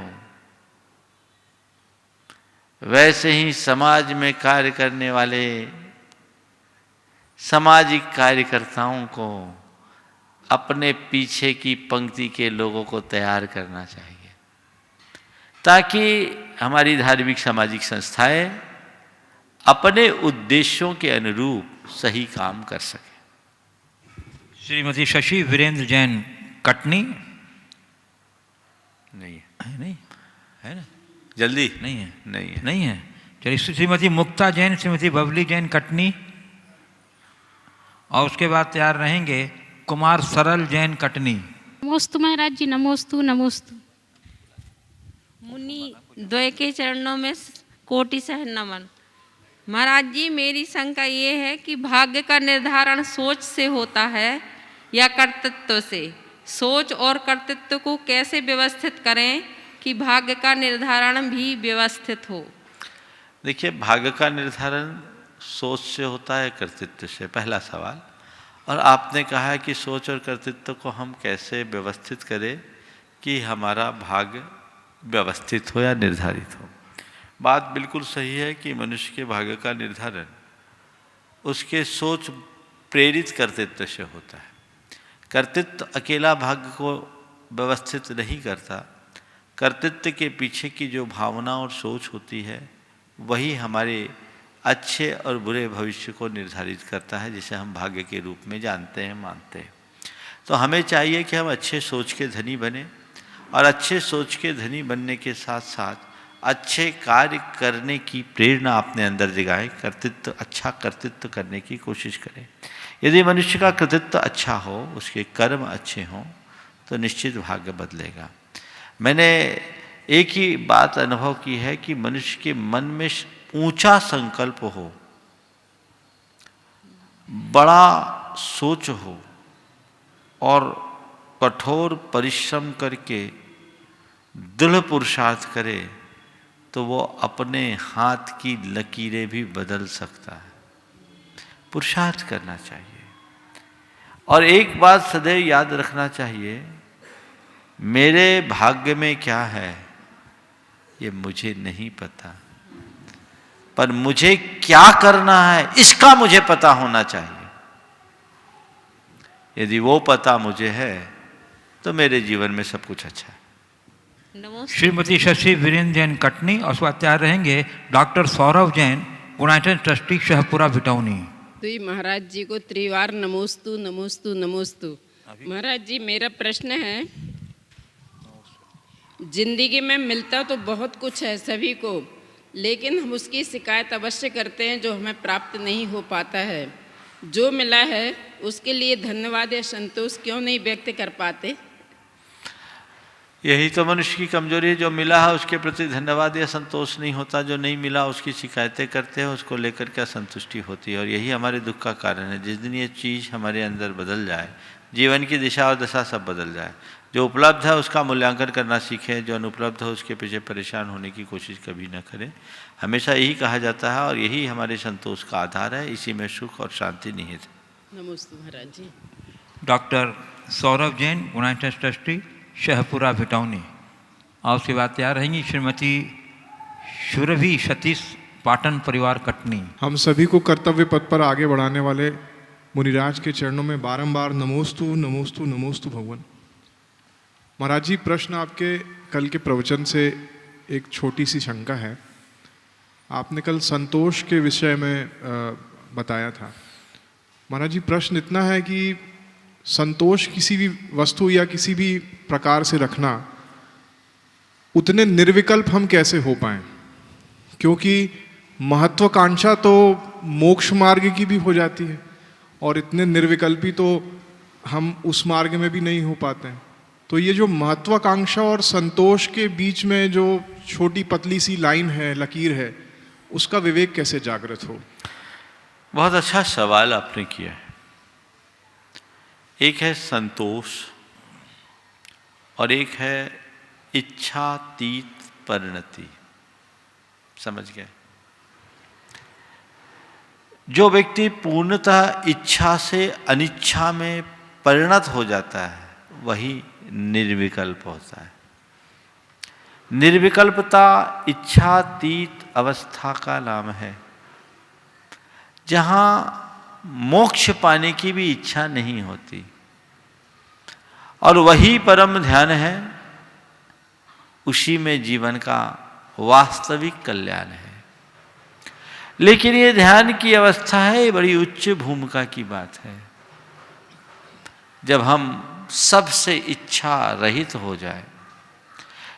वैसे ही समाज में कार्य करने वाले सामाजिक कार्यकर्ताओं को अपने पीछे की पंक्ति के लोगों को तैयार करना चाहिए, ताकि हमारी धार्मिक सामाजिक संस्थाएं अपने उद्देश्यों के अनुरूप सही काम कर सके। श्रीमती शशि वीरेंद्र जैन कटनी नहीं है, नहीं है ना? जल्दी नहीं है, नहीं है, नहीं है। चलिए, श्रीमती मुक्ता जैन, श्रीमती बबली जैन कटनी, और उसके बाद तैयार रहेंगे कुमार सरल जैन कटनी। नमोस्तु महाराज जी, नमोस्तु नमोस्तु। मुनि द्वय के चरणों में कोटि सह नमन। महाराज जी, मेरी शंका ये है कि भाग्य का निर्धारण सोच से होता है या कर्तृत्व से? सोच और कर्तृत्व को कैसे व्यवस्थित करें कि भाग्य का निर्धारण भी व्यवस्थित हो? देखिए, भाग्य का निर्धारण सोच से होता है कर्तृत्व से, पहला सवाल। और आपने कहा है कि सोच और कर्तृत्व को हम कैसे व्यवस्थित करें कि हमारा भाग्य व्यवस्थित हो या निर्धारित हो। बात बिल्कुल सही है कि मनुष्य के भाग्य का निर्धारण उसके सोच प्रेरित कर्तृत्व से होता है। कर्तृत्व अकेला भाग्य को व्यवस्थित नहीं करता। कर्तृत्व के पीछे की जो भावना और सोच होती है, वही हमारे अच्छे और बुरे भविष्य को निर्धारित करता है, जिसे हम भाग्य के रूप में जानते हैं, मानते हैं। तो हमें चाहिए कि हम अच्छे सोच के धनी बने, और अच्छे सोच के धनी बनने के साथ साथ अच्छे कार्य करने की प्रेरणा अपने अंदर जगाएं, कर्तृत्व, अच्छा कर्तृत्व करने की कोशिश करें। यदि मनुष्य का कर्तृत्व अच्छा हो, उसके कर्म अच्छे हों, तो निश्चित भाग्य बदलेगा। मैंने एक ही बात अनुभव की है कि मनुष्य के मन में ऊंचा संकल्प हो, बड़ा सोच हो, और कठोर परिश्रम करके दृढ़ पुरुषार्थ करे, तो वो अपने हाथ की लकीरें भी बदल सकता है। पुरुषार्थ करना चाहिए। और एक बात सदैव याद रखना चाहिए, मेरे भाग्य में क्या है ये मुझे नहीं पता, पर मुझे क्या करना है इसका मुझे पता होना चाहिए। यदि वो पता मुझे है तो मेरे जीवन में सब कुछ अच्छा है। श्रीमती शशि वीरेंद्र जैन कटनी, और उसके बाद तैयार रहेंगे doctor Saurabh Jain, United trustee Shahpura Bhitoni. तो महाराज जी को त्रिवार नमोस्तु नमोस्तु नमोस्तु। महाराज जी, मेरा प्रश्न है, जिंदगी में मिलता तो बहुत कुछ है सभी को, लेकिन हम उसकी शिकायत अवश्य करते हैं जो हमें प्राप्त नहीं हो पाता है। जो मिला है उसके लिए धन्यवाद या संतोष क्यों नहीं व्यक्त कर पाते? यही तो मनुष्य की कमजोरी है, जो मिला है उसके प्रति धन्यवाद या संतोष नहीं होता, जो नहीं मिला उसकी शिकायतें करते हैं, उसको लेकर क्या संतुष्टि होती है। और यही हमारे दुख का कारण है। जिस दिन ये चीज़ हमारे अंदर बदल जाए, जीवन की दिशा और दशा सब बदल जाए। जो उपलब्ध है उसका मूल्यांकन करना सीखें, जो अनुपलब्ध है उसके पीछे परेशान होने की कोशिश कभी न करें। हमेशा यही कहा जाता है और यही हमारे संतोष का आधार है, इसी में सुख और शांति निहित है। नमस्ते महाराज जी। Doctor Saurabh Jain, Gunansh trustee, Shahpura Bhitauni. और उसके बाद तैयार रहेंगी श्रीमती सुरभि सतीश, पाटन परिवार कटनी। हम सभी को कर्तव्य पथ पर आगे बढ़ाने वाले मुनिराज के चरणों में बारंबार नमोस्तु नमोस्तु नमोस्तु भगवान। महाराज जी, प्रश्न आपके कल के प्रवचन से एक छोटी सी शंका है। आपने कल संतोष के विषय में बताया था। महाराज जी, प्रश्न इतना है कि संतोष किसी भी वस्तु या किसी भी प्रकार से रखना, उतने निर्विकल्प हम कैसे हो पाएं? क्योंकि महत्वाकांक्षा तो मोक्ष मार्ग की भी हो जाती है और इतने निर्विकल्पी तो हम उस मार्ग में भी नहीं हो पाते हैं। तो ये जो महत्वाकांक्षा और संतोष के बीच में जो छोटी पतली सी लाइन है, लकीर है, उसका विवेक कैसे जागृत हो? बहुत अच्छा सवाल आपने किया है। एक है संतोष और एक है इच्छातीत परिणति। समझ गए? जो व्यक्ति पूर्णतः इच्छा से अनिच्छा में परिणत हो जाता है वही निर्विकल्प होता है। निर्विकल्पता इच्छातीत अवस्था का नाम है, जहाँ मोक्ष पाने की भी इच्छा नहीं होती, और वही परम ध्यान है। उसी में जीवन का वास्तविक कल्याण है। लेकिन ये ध्यान की अवस्था है, ये बड़ी उच्च भूमिका की बात है। जब हम सबसे इच्छा रहित हो जाए,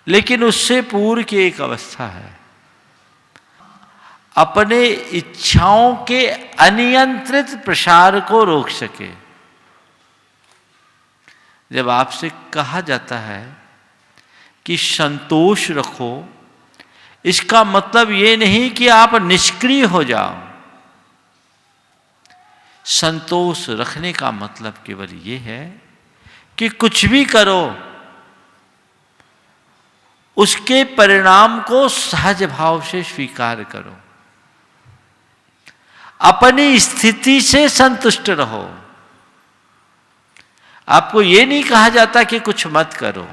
लेकिन उससे पूर्व की एक अवस्था है, अपने इच्छाओं के अनियंत्रित प्रसार को रोक सके। जब आपसे कहा जाता है कि संतोष रखो, इसका मतलब ये नहीं कि आप निष्क्रिय हो जाओ। संतोष रखने का मतलब केवल ये है कि कुछ भी करो, उसके परिणाम को सहज भाव से स्वीकार करो। अपनी स्थिति से संतुष्ट रहो। आपको ये नहीं कहा जाता कि कुछ मत करो,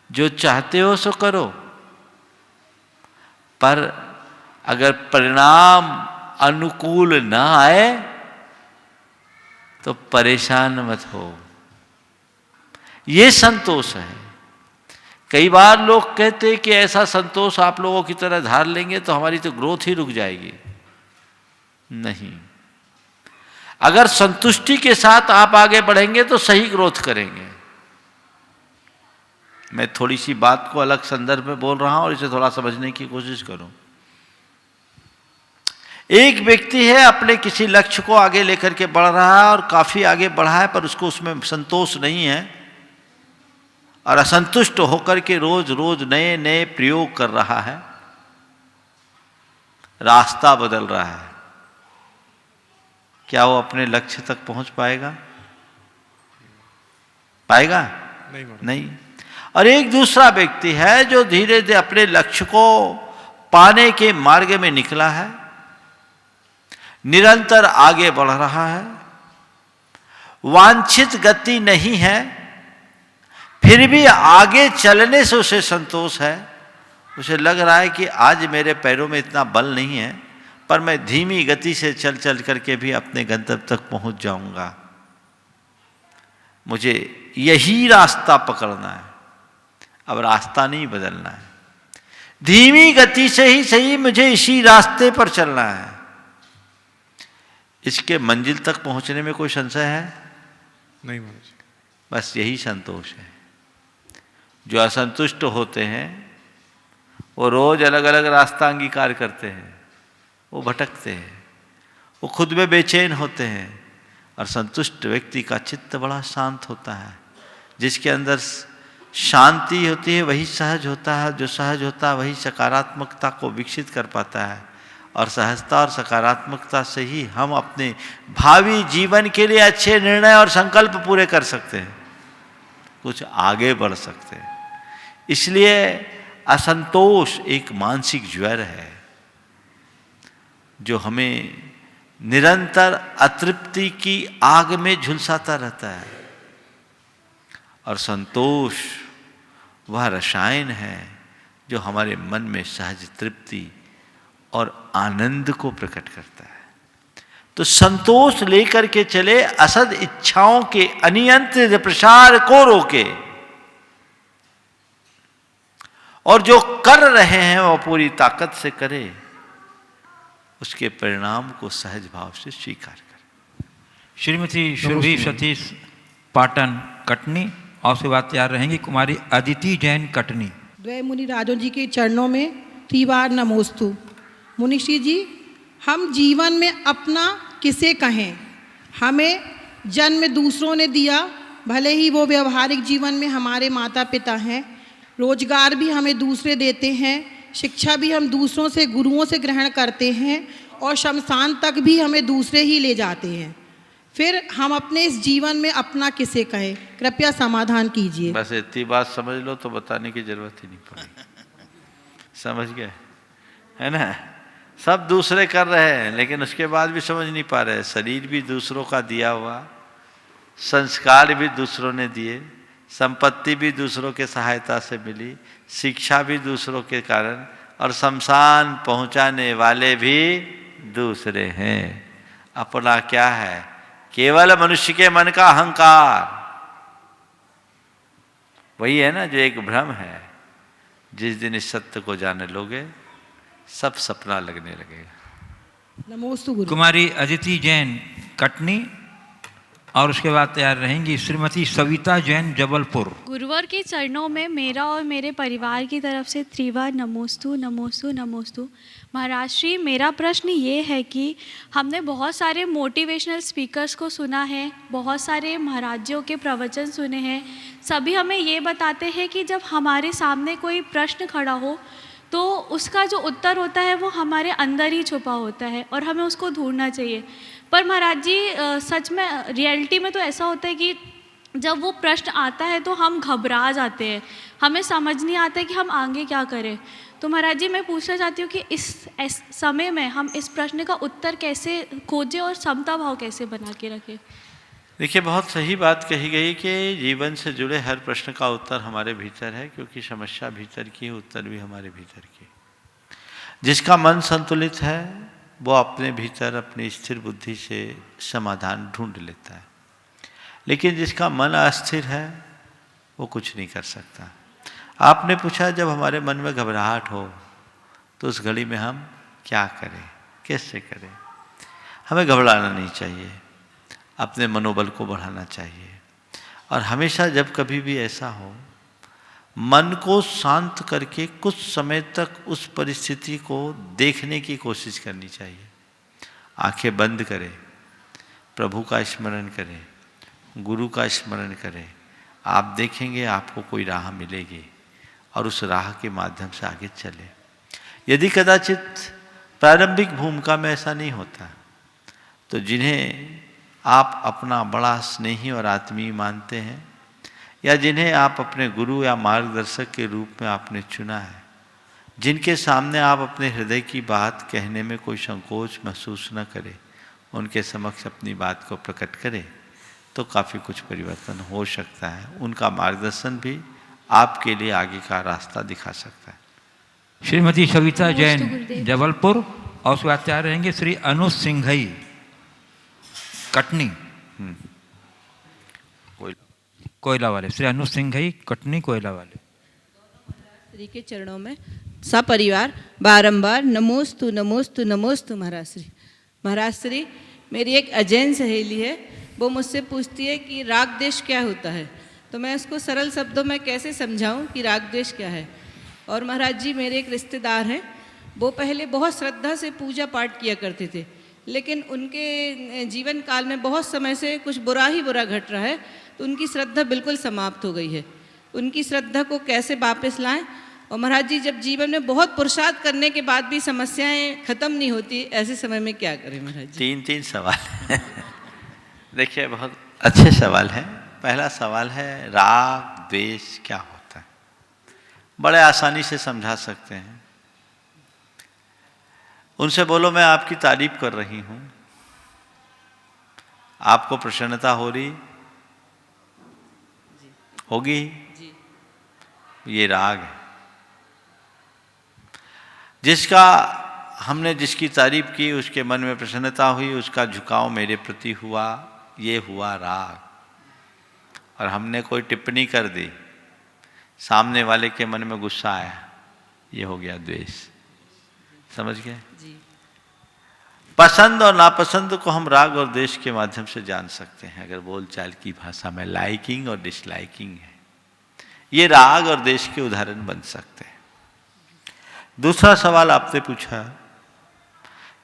जो चाहते हो सो करो, पर अगर परिणाम अनुकूल ना आए तो परेशान मत हो। ये संतोष है। कई बार लोग कहते हैं कि ऐसा संतोष आप लोगों की तरह धार लेंगे तो हमारी तो ग्रोथ ही रुक जाएगी। नहीं, अगर संतुष्टि के साथ आप आगे बढ़ेंगे तो सही ग्रोथ करेंगे। मैं थोड़ी सी बात को अलग संदर्भ में बोल रहा हूं और इसे थोड़ा समझने की कोशिश करूं। एक व्यक्ति है, अपने किसी लक्ष्य को आगे लेकर के बढ़ रहा है और काफी आगे बढ़ा है, पर उसको उसमें संतोष नहीं है और असंतुष्ट होकर के रोज रोज नए नए प्रयोग कर रहा है, रास्ता बदल रहा है। क्या वो अपने लक्ष्य तक पहुंच पाएगा? पाएगा? नहीं। और एक दूसरा व्यक्ति है जो धीरे धीरे अपने लक्ष्य को पाने के मार्ग में निकला है, निरंतर आगे बढ़ रहा है, वांछित गति नहीं है, फिर भी आगे चलने से उसे संतोष है। उसे लग रहा है कि आज मेरे पैरों में इतना बल नहीं है, पर मैं धीमी गति से चल चल करके भी अपने गंतव्य तक पहुंच जाऊंगा। मुझे यही रास्ता पकड़ना है, अब रास्ता नहीं बदलना है। धीमी गति से ही सही, मुझे इसी रास्ते पर चलना है। इसके मंजिल तक पहुंचने में कोई संशय है? नहीं महाराज। बस यही संतोष है। जो असंतुष्ट होते हैं वो रोज अलग अलग रास्ता अंगीकार करते हैं, वो भटकते हैं, वो खुद में बेचैन होते हैं। और संतुष्ट व्यक्ति का चित्त बड़ा शांत होता है। जिसके अंदर शांति होती है वही सहज होता है, जो सहज होता है वही सकारात्मकता को विकसित कर पाता है। और सहजता और सकारात्मकता से ही हम अपने भावी जीवन के लिए अच्छे निर्णय और संकल्प पूरे कर सकते हैं, कुछ आगे बढ़ सकते हैं। इसलिए असंतोष एक मानसिक ज्वर है जो हमें निरंतर अतृप्ति की आग में झुलसाता रहता है। और संतोष वह रसायन है जो हमारे मन में सहज तृप्ति और आनंद को प्रकट करता है। तो संतोष लेकर के चले, असद इच्छाओं के अनियंत्रित प्रसार को रोके, और जो कर रहे हैं वो पूरी ताकत से करे, उसके परिणाम को सहज भाव से स्वीकार करें। श्रीमती सुरभि सतीश पाटन कटनी, और उसके बाद तैयार रहेंगी कुमारी अदिति जैन कटनी। द्वय मुनि राजों जी के चरणों में त्रिवार नमोस्तु। मुनिश्री जी, हम जीवन में अपना किसे कहें? हमें जन्म दूसरों ने दिया, भले ही वो व्यवहारिक जीवन में हमारे माता पिता हैं, रोजगार भी हमें दूसरे देते हैं, शिक्षा भी हम दूसरों से, गुरुओं से ग्रहण करते हैं, और शमशान तक भी हमें दूसरे ही ले जाते हैं। फिर हम अपने इस जीवन में अपना किसे कहें? कृपया समाधान कीजिए। बस इतनी बात समझ लो तो बताने की जरूरत ही नहीं पड़ेगी। समझ गए, है ना? सब दूसरे कर रहे हैं लेकिन उसके बाद भी समझ नहीं पा रहे। शरीर भी दूसरों का दिया हुआ, संस्कार भी दूसरों ने दिए, संपत्ति भी दूसरों के सहायता से मिली, शिक्षा भी दूसरों के कारण, और शमशान पहुंचाने वाले भी दूसरे हैं। अपना क्या है? केवल मनुष्य के मन का अहंकार। वही है ना जो एक भ्रम है। जिस दिन इस सत्य को जाने लोगे सब सपना लगने लगेगा। नमोस्तु गुरु। कुमारी अदिति जैन कटनी, और उसके बाद तैयार रहेंगी श्रीमती सविता जैन जबलपुर। गुरुवर के चरणों में मेरा और मेरे परिवार की तरफ से त्रिवार नमोस्तु नमोस्तु नमोस्तु। महाराज श्री, मेरा प्रश्न ये है कि हमने बहुत सारे मोटिवेशनल स्पीकर्स को सुना है, बहुत सारे महाराजों के प्रवचन सुने हैं। सभी हमें ये बताते हैं कि जब हमारे सामने कोई प्रश्न खड़ा हो तो उसका जो उत्तर होता है वो हमारे अंदर ही छुपा होता है और हमें उसको ढूंढना चाहिए। पर महाराज जी, सच में रियलिटी में तो ऐसा होता है कि जब वो प्रश्न आता है तो हम घबरा जाते हैं, हमें समझ नहीं आता है कि हम आगे क्या करें। तो महाराज जी, मैं पूछना चाहती हूँ कि इस समय में हम इस प्रश्न का उत्तर कैसे खोजें और समता भाव कैसे बना के रखें? देखिए, बहुत सही बात कही गई कि जीवन से जुड़े हर प्रश्न का उत्तर हमारे भीतर है, क्योंकि समस्या भीतर की, उत्तर भी हमारे भीतर की। जिसका मन संतुलित है वो अपने भीतर अपनी स्थिर बुद्धि से समाधान ढूंढ लेता है, लेकिन जिसका मन अस्थिर है वो कुछ नहीं कर सकता। आपने पूछा जब हमारे मन में घबराहट हो तो उस घड़ी में हम क्या करें, कैसे करें? हमें घबराना नहीं चाहिए, अपने मनोबल को बढ़ाना चाहिए, और हमेशा जब कभी भी ऐसा हो मन को शांत करके कुछ समय तक उस परिस्थिति को देखने की कोशिश करनी चाहिए। आंखें बंद करें, प्रभु का स्मरण करें, गुरु का स्मरण करें। आप देखेंगे आपको कोई राह मिलेगी और उस राह के माध्यम से आगे चले। यदि कदाचित प्रारंभिक भूमिका में ऐसा नहीं होता तो जिन्हें आप अपना बड़ा स्नेही और आत्मीय मानते हैं, या जिन्हें आप अपने गुरु या मार्गदर्शक के रूप में आपने चुना है, जिनके सामने आप अपने हृदय की बात कहने में कोई संकोच महसूस न करें, उनके समक्ष अपनी बात को प्रकट करें तो काफ़ी कुछ परिवर्तन हो सकता है। उनका मार्गदर्शन भी आपके लिए आगे का रास्ता दिखा सकता है। श्रीमती सविता जैन जबलपुर, और उसके बाद तैयार रहेंगे श्री अनुज सिंघई कटनी, कोयला वाले। श्री अनुज सिंघई कटनी, कोयला वाले। श्री के चरणों में सपरिवार बारंबार नमोस्तु नमोस्तु नमोस्तु। महाराज श्री, महाराज श्री, मेरी एक अजैन सहेली है, वो मुझसे पूछती है कि राग देश क्या होता है। तो मैं उसको सरल शब्दों में कैसे समझाऊं कि राग द्वेष क्या है। और महाराज जी, मेरे एक रिश्तेदार हैं, वो पहले बहुत श्रद्धा से पूजा पाठ किया करते थे, लेकिन उनके जीवन काल में बहुत समय से कुछ बुरा ही बुरा घट रहा है, तो उनकी श्रद्धा बिल्कुल समाप्त हो गई है। उनकी श्रद्धा को कैसे वापस लाएं? और महाराज जी, जब जीवन में बहुत पुरुषार्थ करने के बाद भी समस्याएं खत्म नहीं होती, ऐसे समय में क्या करें महाराज जी? तीन सवाल देखिए, बहुत अच्छे सवाल हैं। पहला सवाल है राग द्वेष क्या होता है। बड़े आसानी से समझा सकते हैं। उनसे बोलो मैं आपकी तारीफ कर रही हूं, आपको प्रसन्नता हो रही होगी, ये राग है। जिसकी तारीफ की उसके मन में प्रसन्नता हुई, उसका झुकाव मेरे प्रति हुआ, ये हुआ राग। और हमने कोई टिप्पणी कर दी, सामने वाले के मन में गुस्सा आया, ये हो गया द्वेष। समझ गए? पसंद और नापसंद को हम राग और द्वेष के माध्यम से जान सकते हैं। अगर बोलचाल की भाषा में लाइकिंग और डिसलाइकिंग है, ये राग और द्वेष के उदाहरण बन सकते हैं। दूसरा सवाल आपने पूछा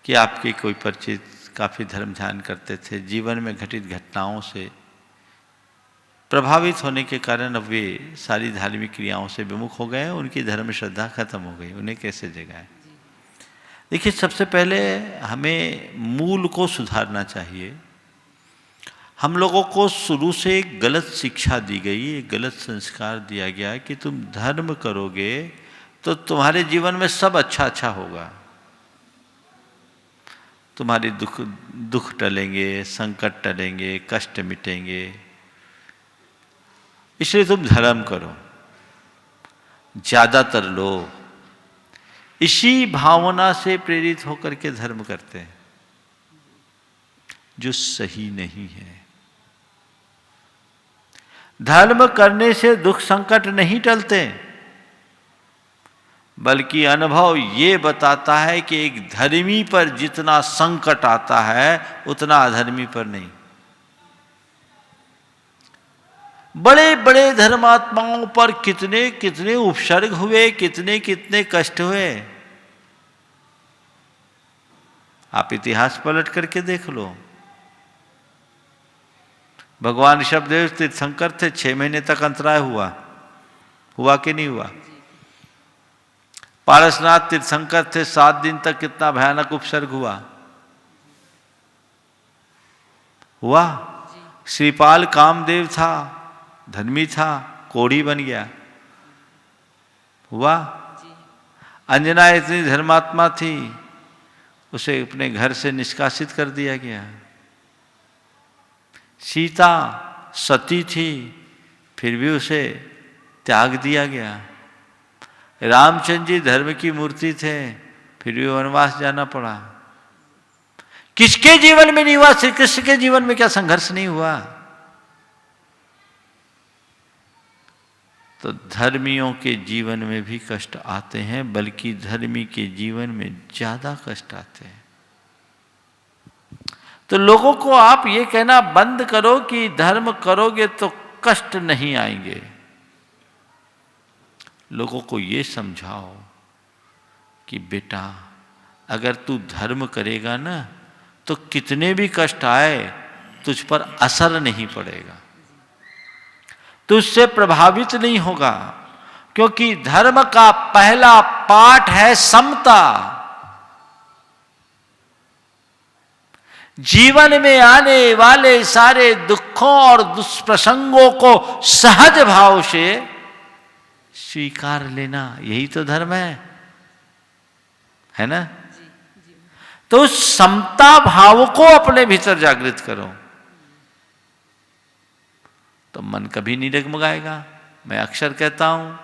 कि आपके कोई परिचित काफी धर्म ध्यान करते थे, जीवन में घटित घटनाओं से प्रभावित होने के कारण अब वे सारी धार्मिक क्रियाओं से विमुख हो गए, उनकी धर्म श्रद्धा खत्म हो गई, उन्हें कैसे जगाएं? देखिए, सबसे पहले हमें मूल को सुधारना चाहिए। हम लोगों को शुरू से एक गलत शिक्षा दी गई, एक गलत संस्कार दिया गया कि तुम धर्म करोगे तो तुम्हारे जीवन में सब अच्छा होगा, तुम्हारे दुख टलेंगे, संकट टलेंगे, कष्ट मिटेंगे, इसलिए तुम धर्म करो। ज्यादातर लोग इसी भावना से प्रेरित होकर के धर्म करते हैं, जो सही नहीं है। धर्म करने से दुख संकट नहीं टलते, बल्कि अनुभव ये बताता है कि एक धर्मी पर जितना संकट आता है उतना अधर्मी पर नहीं। बड़े बड़े धर्मात्माओं पर कितने कितने उपसर्ग हुए, कितने कितने कष्ट हुए। आप इतिहास पलट करके देख लो। भगवान ऋषभदेव तीर्थंकर थे, 6 महीने तक अंतराय हुआ कि नहीं हुआ? पारसनाथ तीर्थंकर थे, 7 दिन तक कितना भयानक उपसर्ग हुआ। श्रीपाल कामदेव था, धर्मी था, कोढ़ी बन गया, हुआ। अंजना इतनी धर्मात्मा थी, उसे अपने घर से निष्कासित कर दिया गया। सीता सती थी, फिर भी उसे त्याग दिया गया। रामचंद्र जी धर्म की मूर्ति थे, फिर भी वनवास जाना पड़ा। किसके जीवन में नहीं हुआ? श्री कृष्ण के जीवन में क्या संघर्ष नहीं हुआ? तो धर्मियों के जीवन में भी कष्ट आते हैं, बल्कि धर्मी के जीवन में ज्यादा कष्ट आते हैं। तो लोगों को आप ये कहना बंद करो कि धर्म करोगे तो कष्ट नहीं आएंगे। लोगों को ये समझाओ कि बेटा, अगर तू धर्म करेगा ना तो कितने भी कष्ट आए तुझ पर असर नहीं पड़ेगा, तुझसे प्रभावित नहीं होगा, क्योंकि धर्म का पहला पाठ है समता। जीवन में आने वाले सारे दुखों और दुष्प्रसंगों को सहज भाव से स्वीकार लेना, यही तो धर्म है ना? तो उस समता भाव को अपने भीतर जागृत करो, तो मन कभी नहीं डगमगाएगा। मैं अक्सर कहता हूं,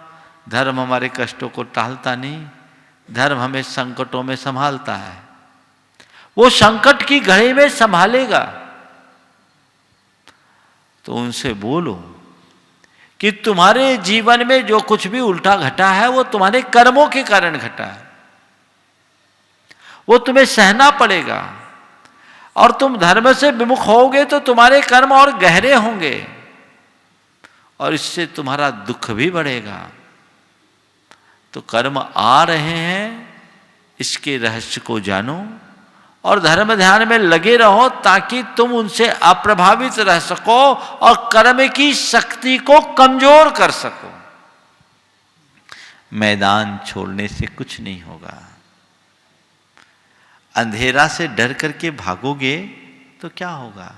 धर्म हमारे कष्टों को टालता नहीं, धर्म हमें संकटों में संभालता है। वो संकट की घड़ी में संभालेगा। तो उनसे बोलो कि तुम्हारे जीवन में जो कुछ भी उल्टा घटा है वो तुम्हारे कर्मों के कारण घटा है, वो तुम्हें सहना पड़ेगा। और तुम धर्म से विमुख होगे तो तुम्हारे कर्म और गहरे होंगे, और इससे तुम्हारा दुख भी बढ़ेगा। तो कर्म आ रहे हैं, इसके रहस्य को जानो और धर्म ध्यान में लगे रहो ताकि तुम उनसे अप्रभावित रह सको और कर्म की शक्ति को कमजोर कर सको। मैदान छोड़ने से कुछ नहीं होगा। अंधेरा से डर करके भागोगे तो क्या होगा?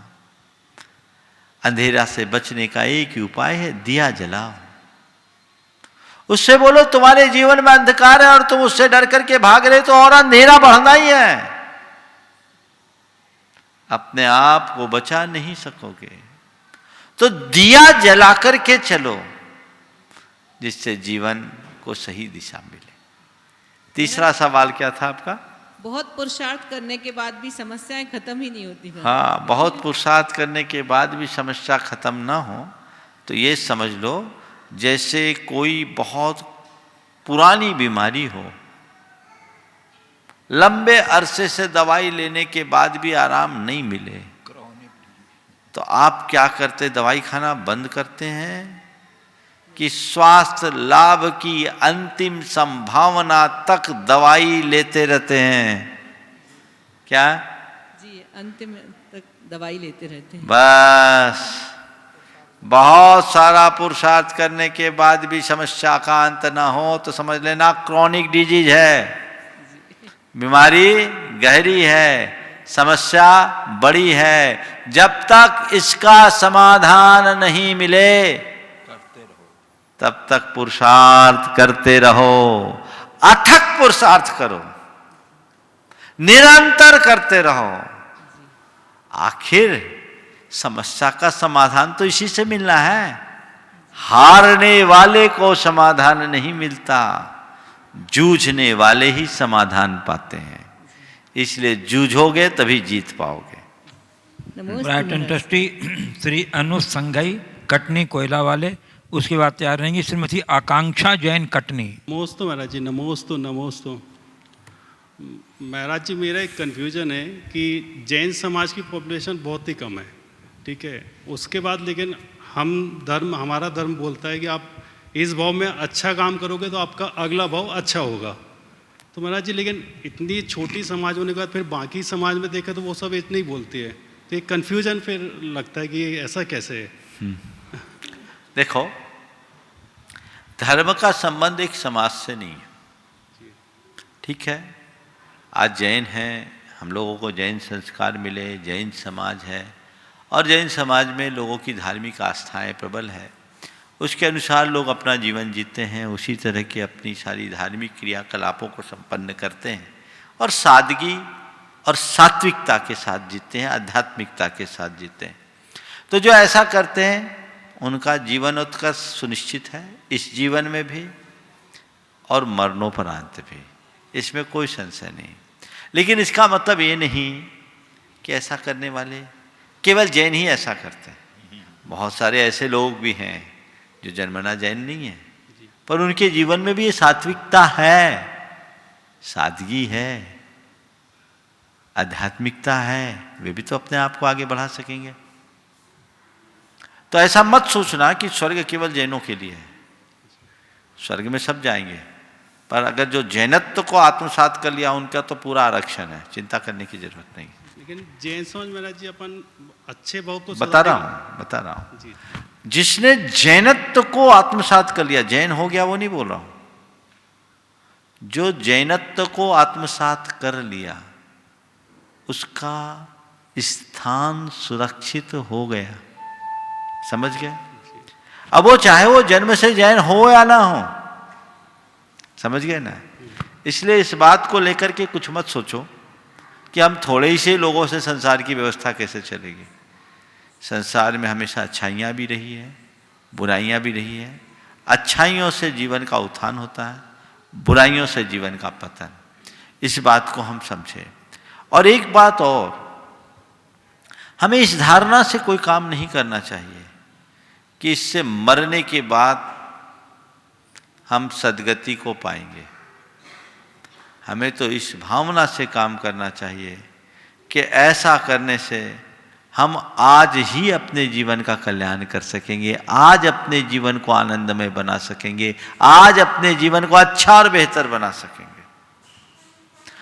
अंधेरा से बचने का एक ही उपाय है, दिया जलाओ। उससे बोलो तुम्हारे जीवन में अंधकार है और तुम उससे डर करके भाग रहे तो और अंधेरा बढ़ना ही है। अपने आप को बचा नहीं सकोगे तो दिया जला करके चलो, जिससे जीवन को सही दिशा मिले। तीसरा सवाल क्या था आपका? बहुत पुरुषार्थ करने के बाद भी समस्याएं खत्म ही नहीं होती। हाँ, बहुत पुरुषार्थ करने के बाद भी समस्या खत्म ना हो तो ये समझ लो जैसे कोई बहुत पुरानी बीमारी हो, लंबे अरसे से दवाई लेने के बाद भी आराम नहीं मिले तो आप क्या करते? दवाई खाना बंद करते हैं कि स्वास्थ्य लाभ की अंतिम संभावना तक दवाई लेते रहते हैं? क्या जी, अंतिम तक दवाई लेते रहते हैं। बस बहुत सारा पुरुषार्थ करने के बाद भी समस्या का अंत ना हो तो समझ लेना क्रॉनिक डिजीज है, बीमारी गहरी है, समस्या बड़ी है। जब तक इसका समाधान नहीं मिले तब तक पुरुषार्थ करते रहो, अथक पुरुषार्थ करो, निरंतर करते रहो। आखिर समस्या का समाधान तो इसी से मिलना है। हारने वाले को समाधान नहीं मिलता, जूझने वाले ही समाधान पाते हैं। इसलिए जूझोगे तभी जीत पाओगे। ब्राइटन ट्रस्टी श्री अनु संघई कटनी कोयला वाले, उसके बाद तैयार रहेंगी श्रीमती आकांक्षा जैन कटनी। नमोस्तु महाराज जी, नमोस्तु नमोस्तु। महाराज जी, मेरा एक कन्फ्यूजन है कि जैन समाज की पॉपुलेशन बहुत ही कम है, ठीक है। उसके बाद लेकिन हमारा धर्म बोलता है कि आप इस भाव में अच्छा काम करोगे तो आपका अगला भाव अच्छा होगा। तो महाराज जी, लेकिन इतनी छोटी समाज होने के बाद फिर बाकी समाज में देखें तो वो सब इतनी बोलती है, तो एक कन्फ्यूजन फिर लगता है कि ऐसा कैसे है। देखो, धर्म का संबंध एक समाज से नहीं है, ठीक है। आज जैन हैं, हम लोगों को जैन संस्कार मिले, जैन समाज है और जैन समाज में लोगों की धार्मिक आस्थाएं प्रबल है, उसके अनुसार लोग अपना जीवन जीते हैं, उसी तरह की अपनी सारी धार्मिक क्रियाकलापों को संपन्न करते हैं और सादगी और सात्विकता के साथ जीते हैं, आध्यात्मिकता के साथ जीते हैं। तो जो ऐसा करते हैं उनका जीवनोत्कर्ष सुनिश्चित है, इस जीवन में भी और मरणोपरांत भी, इसमें कोई संशय नहीं। लेकिन इसका मतलब ये नहीं कि ऐसा करने वाले केवल जैन ही ऐसा करते हैं। बहुत सारे ऐसे लोग भी हैं जो जन्मना जैन नहीं है, पर उनके जीवन में भी ये सात्विकता है, सादगी है, आध्यात्मिकता है, वे भी तो अपने आप को आगे बढ़ा सकेंगे। तो ऐसा मत सोचना कि स्वर्ग केवल जैनों के लिए है। स्वर्ग में सब जाएंगे, पर अगर जो जैनत्व को आत्मसात कर लिया उनका तो पूरा आरक्षण है, चिंता करने की जरूरत नहीं। लेकिन जैन समाज महाराज जी अपन अच्छे भाव को बता रहा हूं। जिसने जैनत्व को आत्मसात कर लिया, जैन हो गया वो नहीं बोल रहा हूं, जो जैनत्व को आत्मसात कर लिया उसका स्थान सुरक्षित हो गया, समझ गए। अब वो चाहे वो जन्म से जैन हो या ना हो, समझ गए ना। इसलिए इस बात को लेकर के कुछ मत सोचो कि हम थोड़े ही से लोगों से संसार की व्यवस्था कैसे चलेगी। संसार में हमेशा अच्छाइयाँ भी रही है, बुराइयाँ भी रही है। अच्छाइयों से जीवन का उत्थान होता है, बुराइयों से जीवन का पतन। इस बात को हम समझें। और एक बात और, हमें इस धारणा से कोई काम नहीं करना चाहिए कि इससे मरने के बाद हम सद्गति को पाएंगे। हमें तो इस भावना से काम करना चाहिए कि ऐसा करने से हम आज ही अपने जीवन का कल्याण कर सकेंगे, आज अपने जीवन को आनंदमय बना सकेंगे, आज अपने जीवन को अच्छा और बेहतर बना सकेंगे।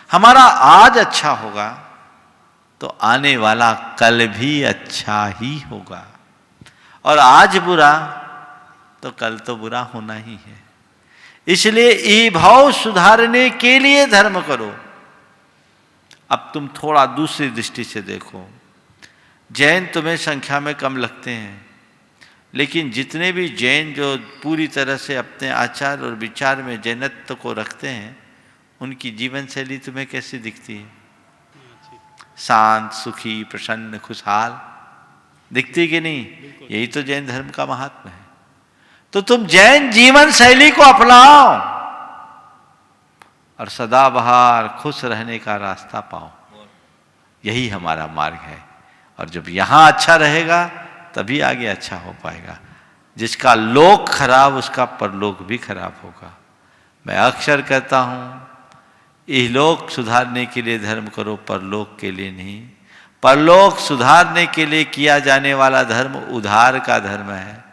हमारा आज अच्छा होगा तो आने वाला कल भी अच्छा ही होगा, और आज बुरा तो कल तो बुरा होना ही है। इसलिए ई भाव सुधारने के लिए धर्म करो। अब तुम थोड़ा दूसरी दृष्टि से देखो, जैन तुम्हें संख्या में कम लगते हैं, लेकिन जितने भी जैन जो पूरी तरह से अपने आचार और विचार में जैनत्व को रखते हैं, उनकी जीवन शैली तुम्हें कैसी दिखती है? शांत, सुखी, प्रसन्न, खुशहाल दिखती कि नहीं? यही तो जैन धर्म का महात्मा है। तो तुम जैन जीवन शैली को अपनाओ और सदाबहार खुश रहने का रास्ता पाओ। यही हमारा मार्ग है, और जब यहाँ अच्छा रहेगा तभी आगे अच्छा हो पाएगा। जिसका लोक खराब उसका परलोक भी खराब होगा। मैं अक्सर कहता हूँ, इहलोक सुधारने के लिए धर्म करो, परलोक के लिए नहीं। परलोक सुधारने के लिए किया जाने वाला धर्म उधार का धर्म है,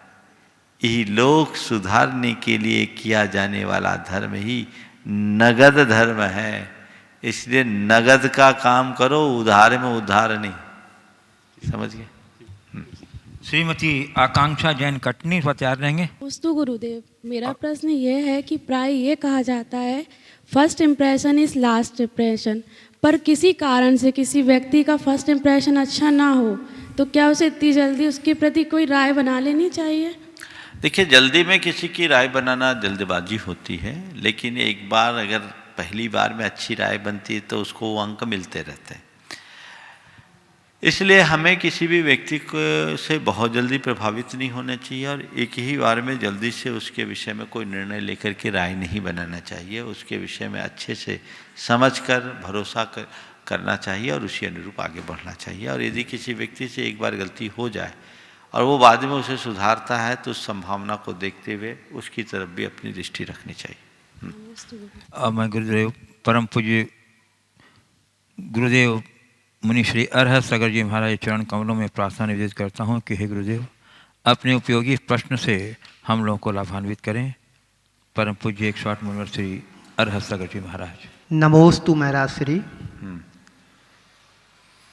इहलोक सुधारने के लिए किया जाने वाला धर्म ही नगद धर्म है। इसलिए नगद का काम करो, उधार में उधार नहीं। समझ गए? श्रीमती आकांक्षा जैन कटनी तैयार रहेंगे। नमोस्तु गुरुदेव, मेरा प्रश्न ये है कि प्राय ये कहा जाता है first impression is last impression, पर किसी कारण से किसी व्यक्ति का फर्स्ट इम्प्रेशन अच्छा ना हो तो क्या उसे इतनी जल्दी उसके प्रति कोई राय बना लेनी चाहिए? देखिए, जल्दी में किसी की राय बनाना जल्दबाजी होती है, लेकिन एक बार अगर पहली बार में अच्छी राय बनती है तो उसको अंक मिलते रहते हैं। इसलिए हमें किसी भी व्यक्ति को से बहुत जल्दी प्रभावित नहीं होना चाहिए, और एक ही बार में जल्दी से उसके विषय में कोई निर्णय लेकर के राय नहीं बनाना चाहिए। उसके विषय में अच्छे से समझकर भरोसा करना चाहिए और उसी अनुरूप आगे बढ़ना चाहिए। और यदि किसी व्यक्ति से एक बार गलती हो जाए और वो बाद में उसे सुधारता है तो उस संभावना को देखते हुए उसकी तरफ भी अपनी दृष्टि रखनी चाहिए। मैं गुरुदेव परम पूज्य गुरुदेव मुनि श्री अरहत सागर जी महाराज चरण कमलों में प्रार्थना निवेदित करता हूँ कि हे गुरुदेव, अपने उपयोगी प्रश्न से हम लोगों को लाभान्वित करें। परम पूज्य 108 मुनिवर श्री अरहत सागर जी महाराज। नमोस्तु महाराज श्री।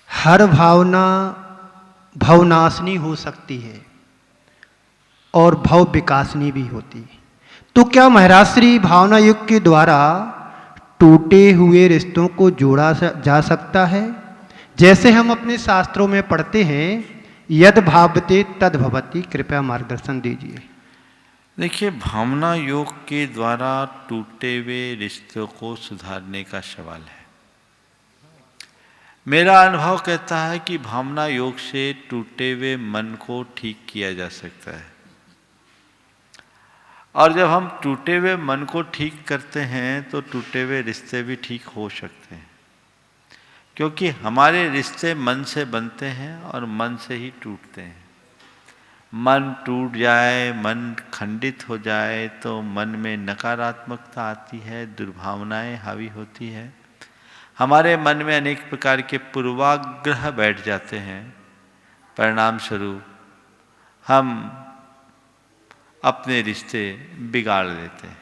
हर भावना भवनाशनी हो सकती है और भव विकासनी भी होती है, तो क्या महाराज श्री भावना युग के द्वारा टूटे हुए रिश्तों को जोड़ा जा सकता है? जैसे हम अपने शास्त्रों में पढ़ते हैं, यद भावते तद भवति, कृपया मार्गदर्शन दीजिए। देखिए, भावना योग के द्वारा टूटे हुए रिश्तों को सुधारने का सवाल है। मेरा अनुभव कहता है कि भावना योग से टूटे हुए मन को ठीक किया जा सकता है, और जब हम टूटे हुए मन को ठीक करते हैं तो टूटे हुए रिश्ते भी ठीक हो सकते हैं, क्योंकि हमारे रिश्ते मन से बनते हैं और मन से ही टूटते हैं। मन टूट जाए, मन खंडित हो जाए तो मन में नकारात्मकता आती है, दुर्भावनाएं हावी होती है, हमारे मन में अनेक प्रकार के पूर्वाग्रह बैठ जाते हैं। परिणाम स्वरूप हम अपने रिश्ते बिगाड़ लेते हैं।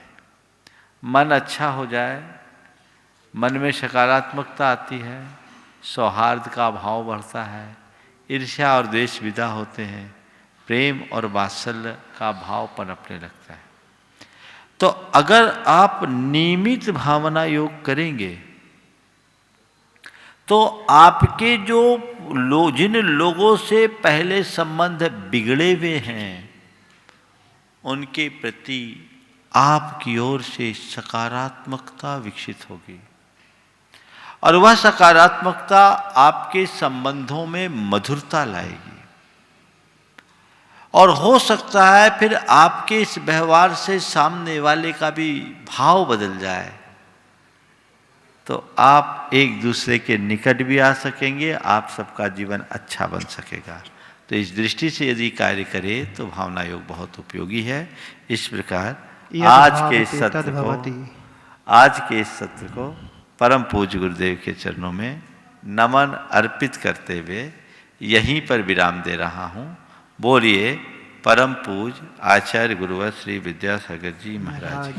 मन अच्छा हो जाए, मन में सकारात्मकता आती है, सौहार्द का भाव बढ़ता है, ईर्ष्या और द्वेष विदा होते हैं, प्रेम और वात्सल्य का भाव पनपने लगता है। तो अगर आप नियमित भावना योग करेंगे तो आपके जिन लोगों से पहले संबंध बिगड़े हुए हैं उनके प्रति आपकी ओर से सकारात्मकता विकसित होगी, और वह सकारात्मकता आपके संबंधों में मधुरता लाएगी, और हो सकता है फिर आपके इस व्यवहार से सामने वाले का भी भाव बदल जाए, तो आप एक दूसरे के निकट भी आ सकेंगे, आप सबका जीवन अच्छा बन सकेगा। तो इस दृष्टि से यदि कार्य करें तो भावना योग बहुत उपयोगी है। इस प्रकार आज के इस सत्र को परम पूज्य गुरुदेव के चरणों में नमन अर्पित करते हुए यहीं पर विराम दे रहा हूँ। बोलिए परम पूज आचार्य गुरुवर श्री विद्यासागर जी महाराज।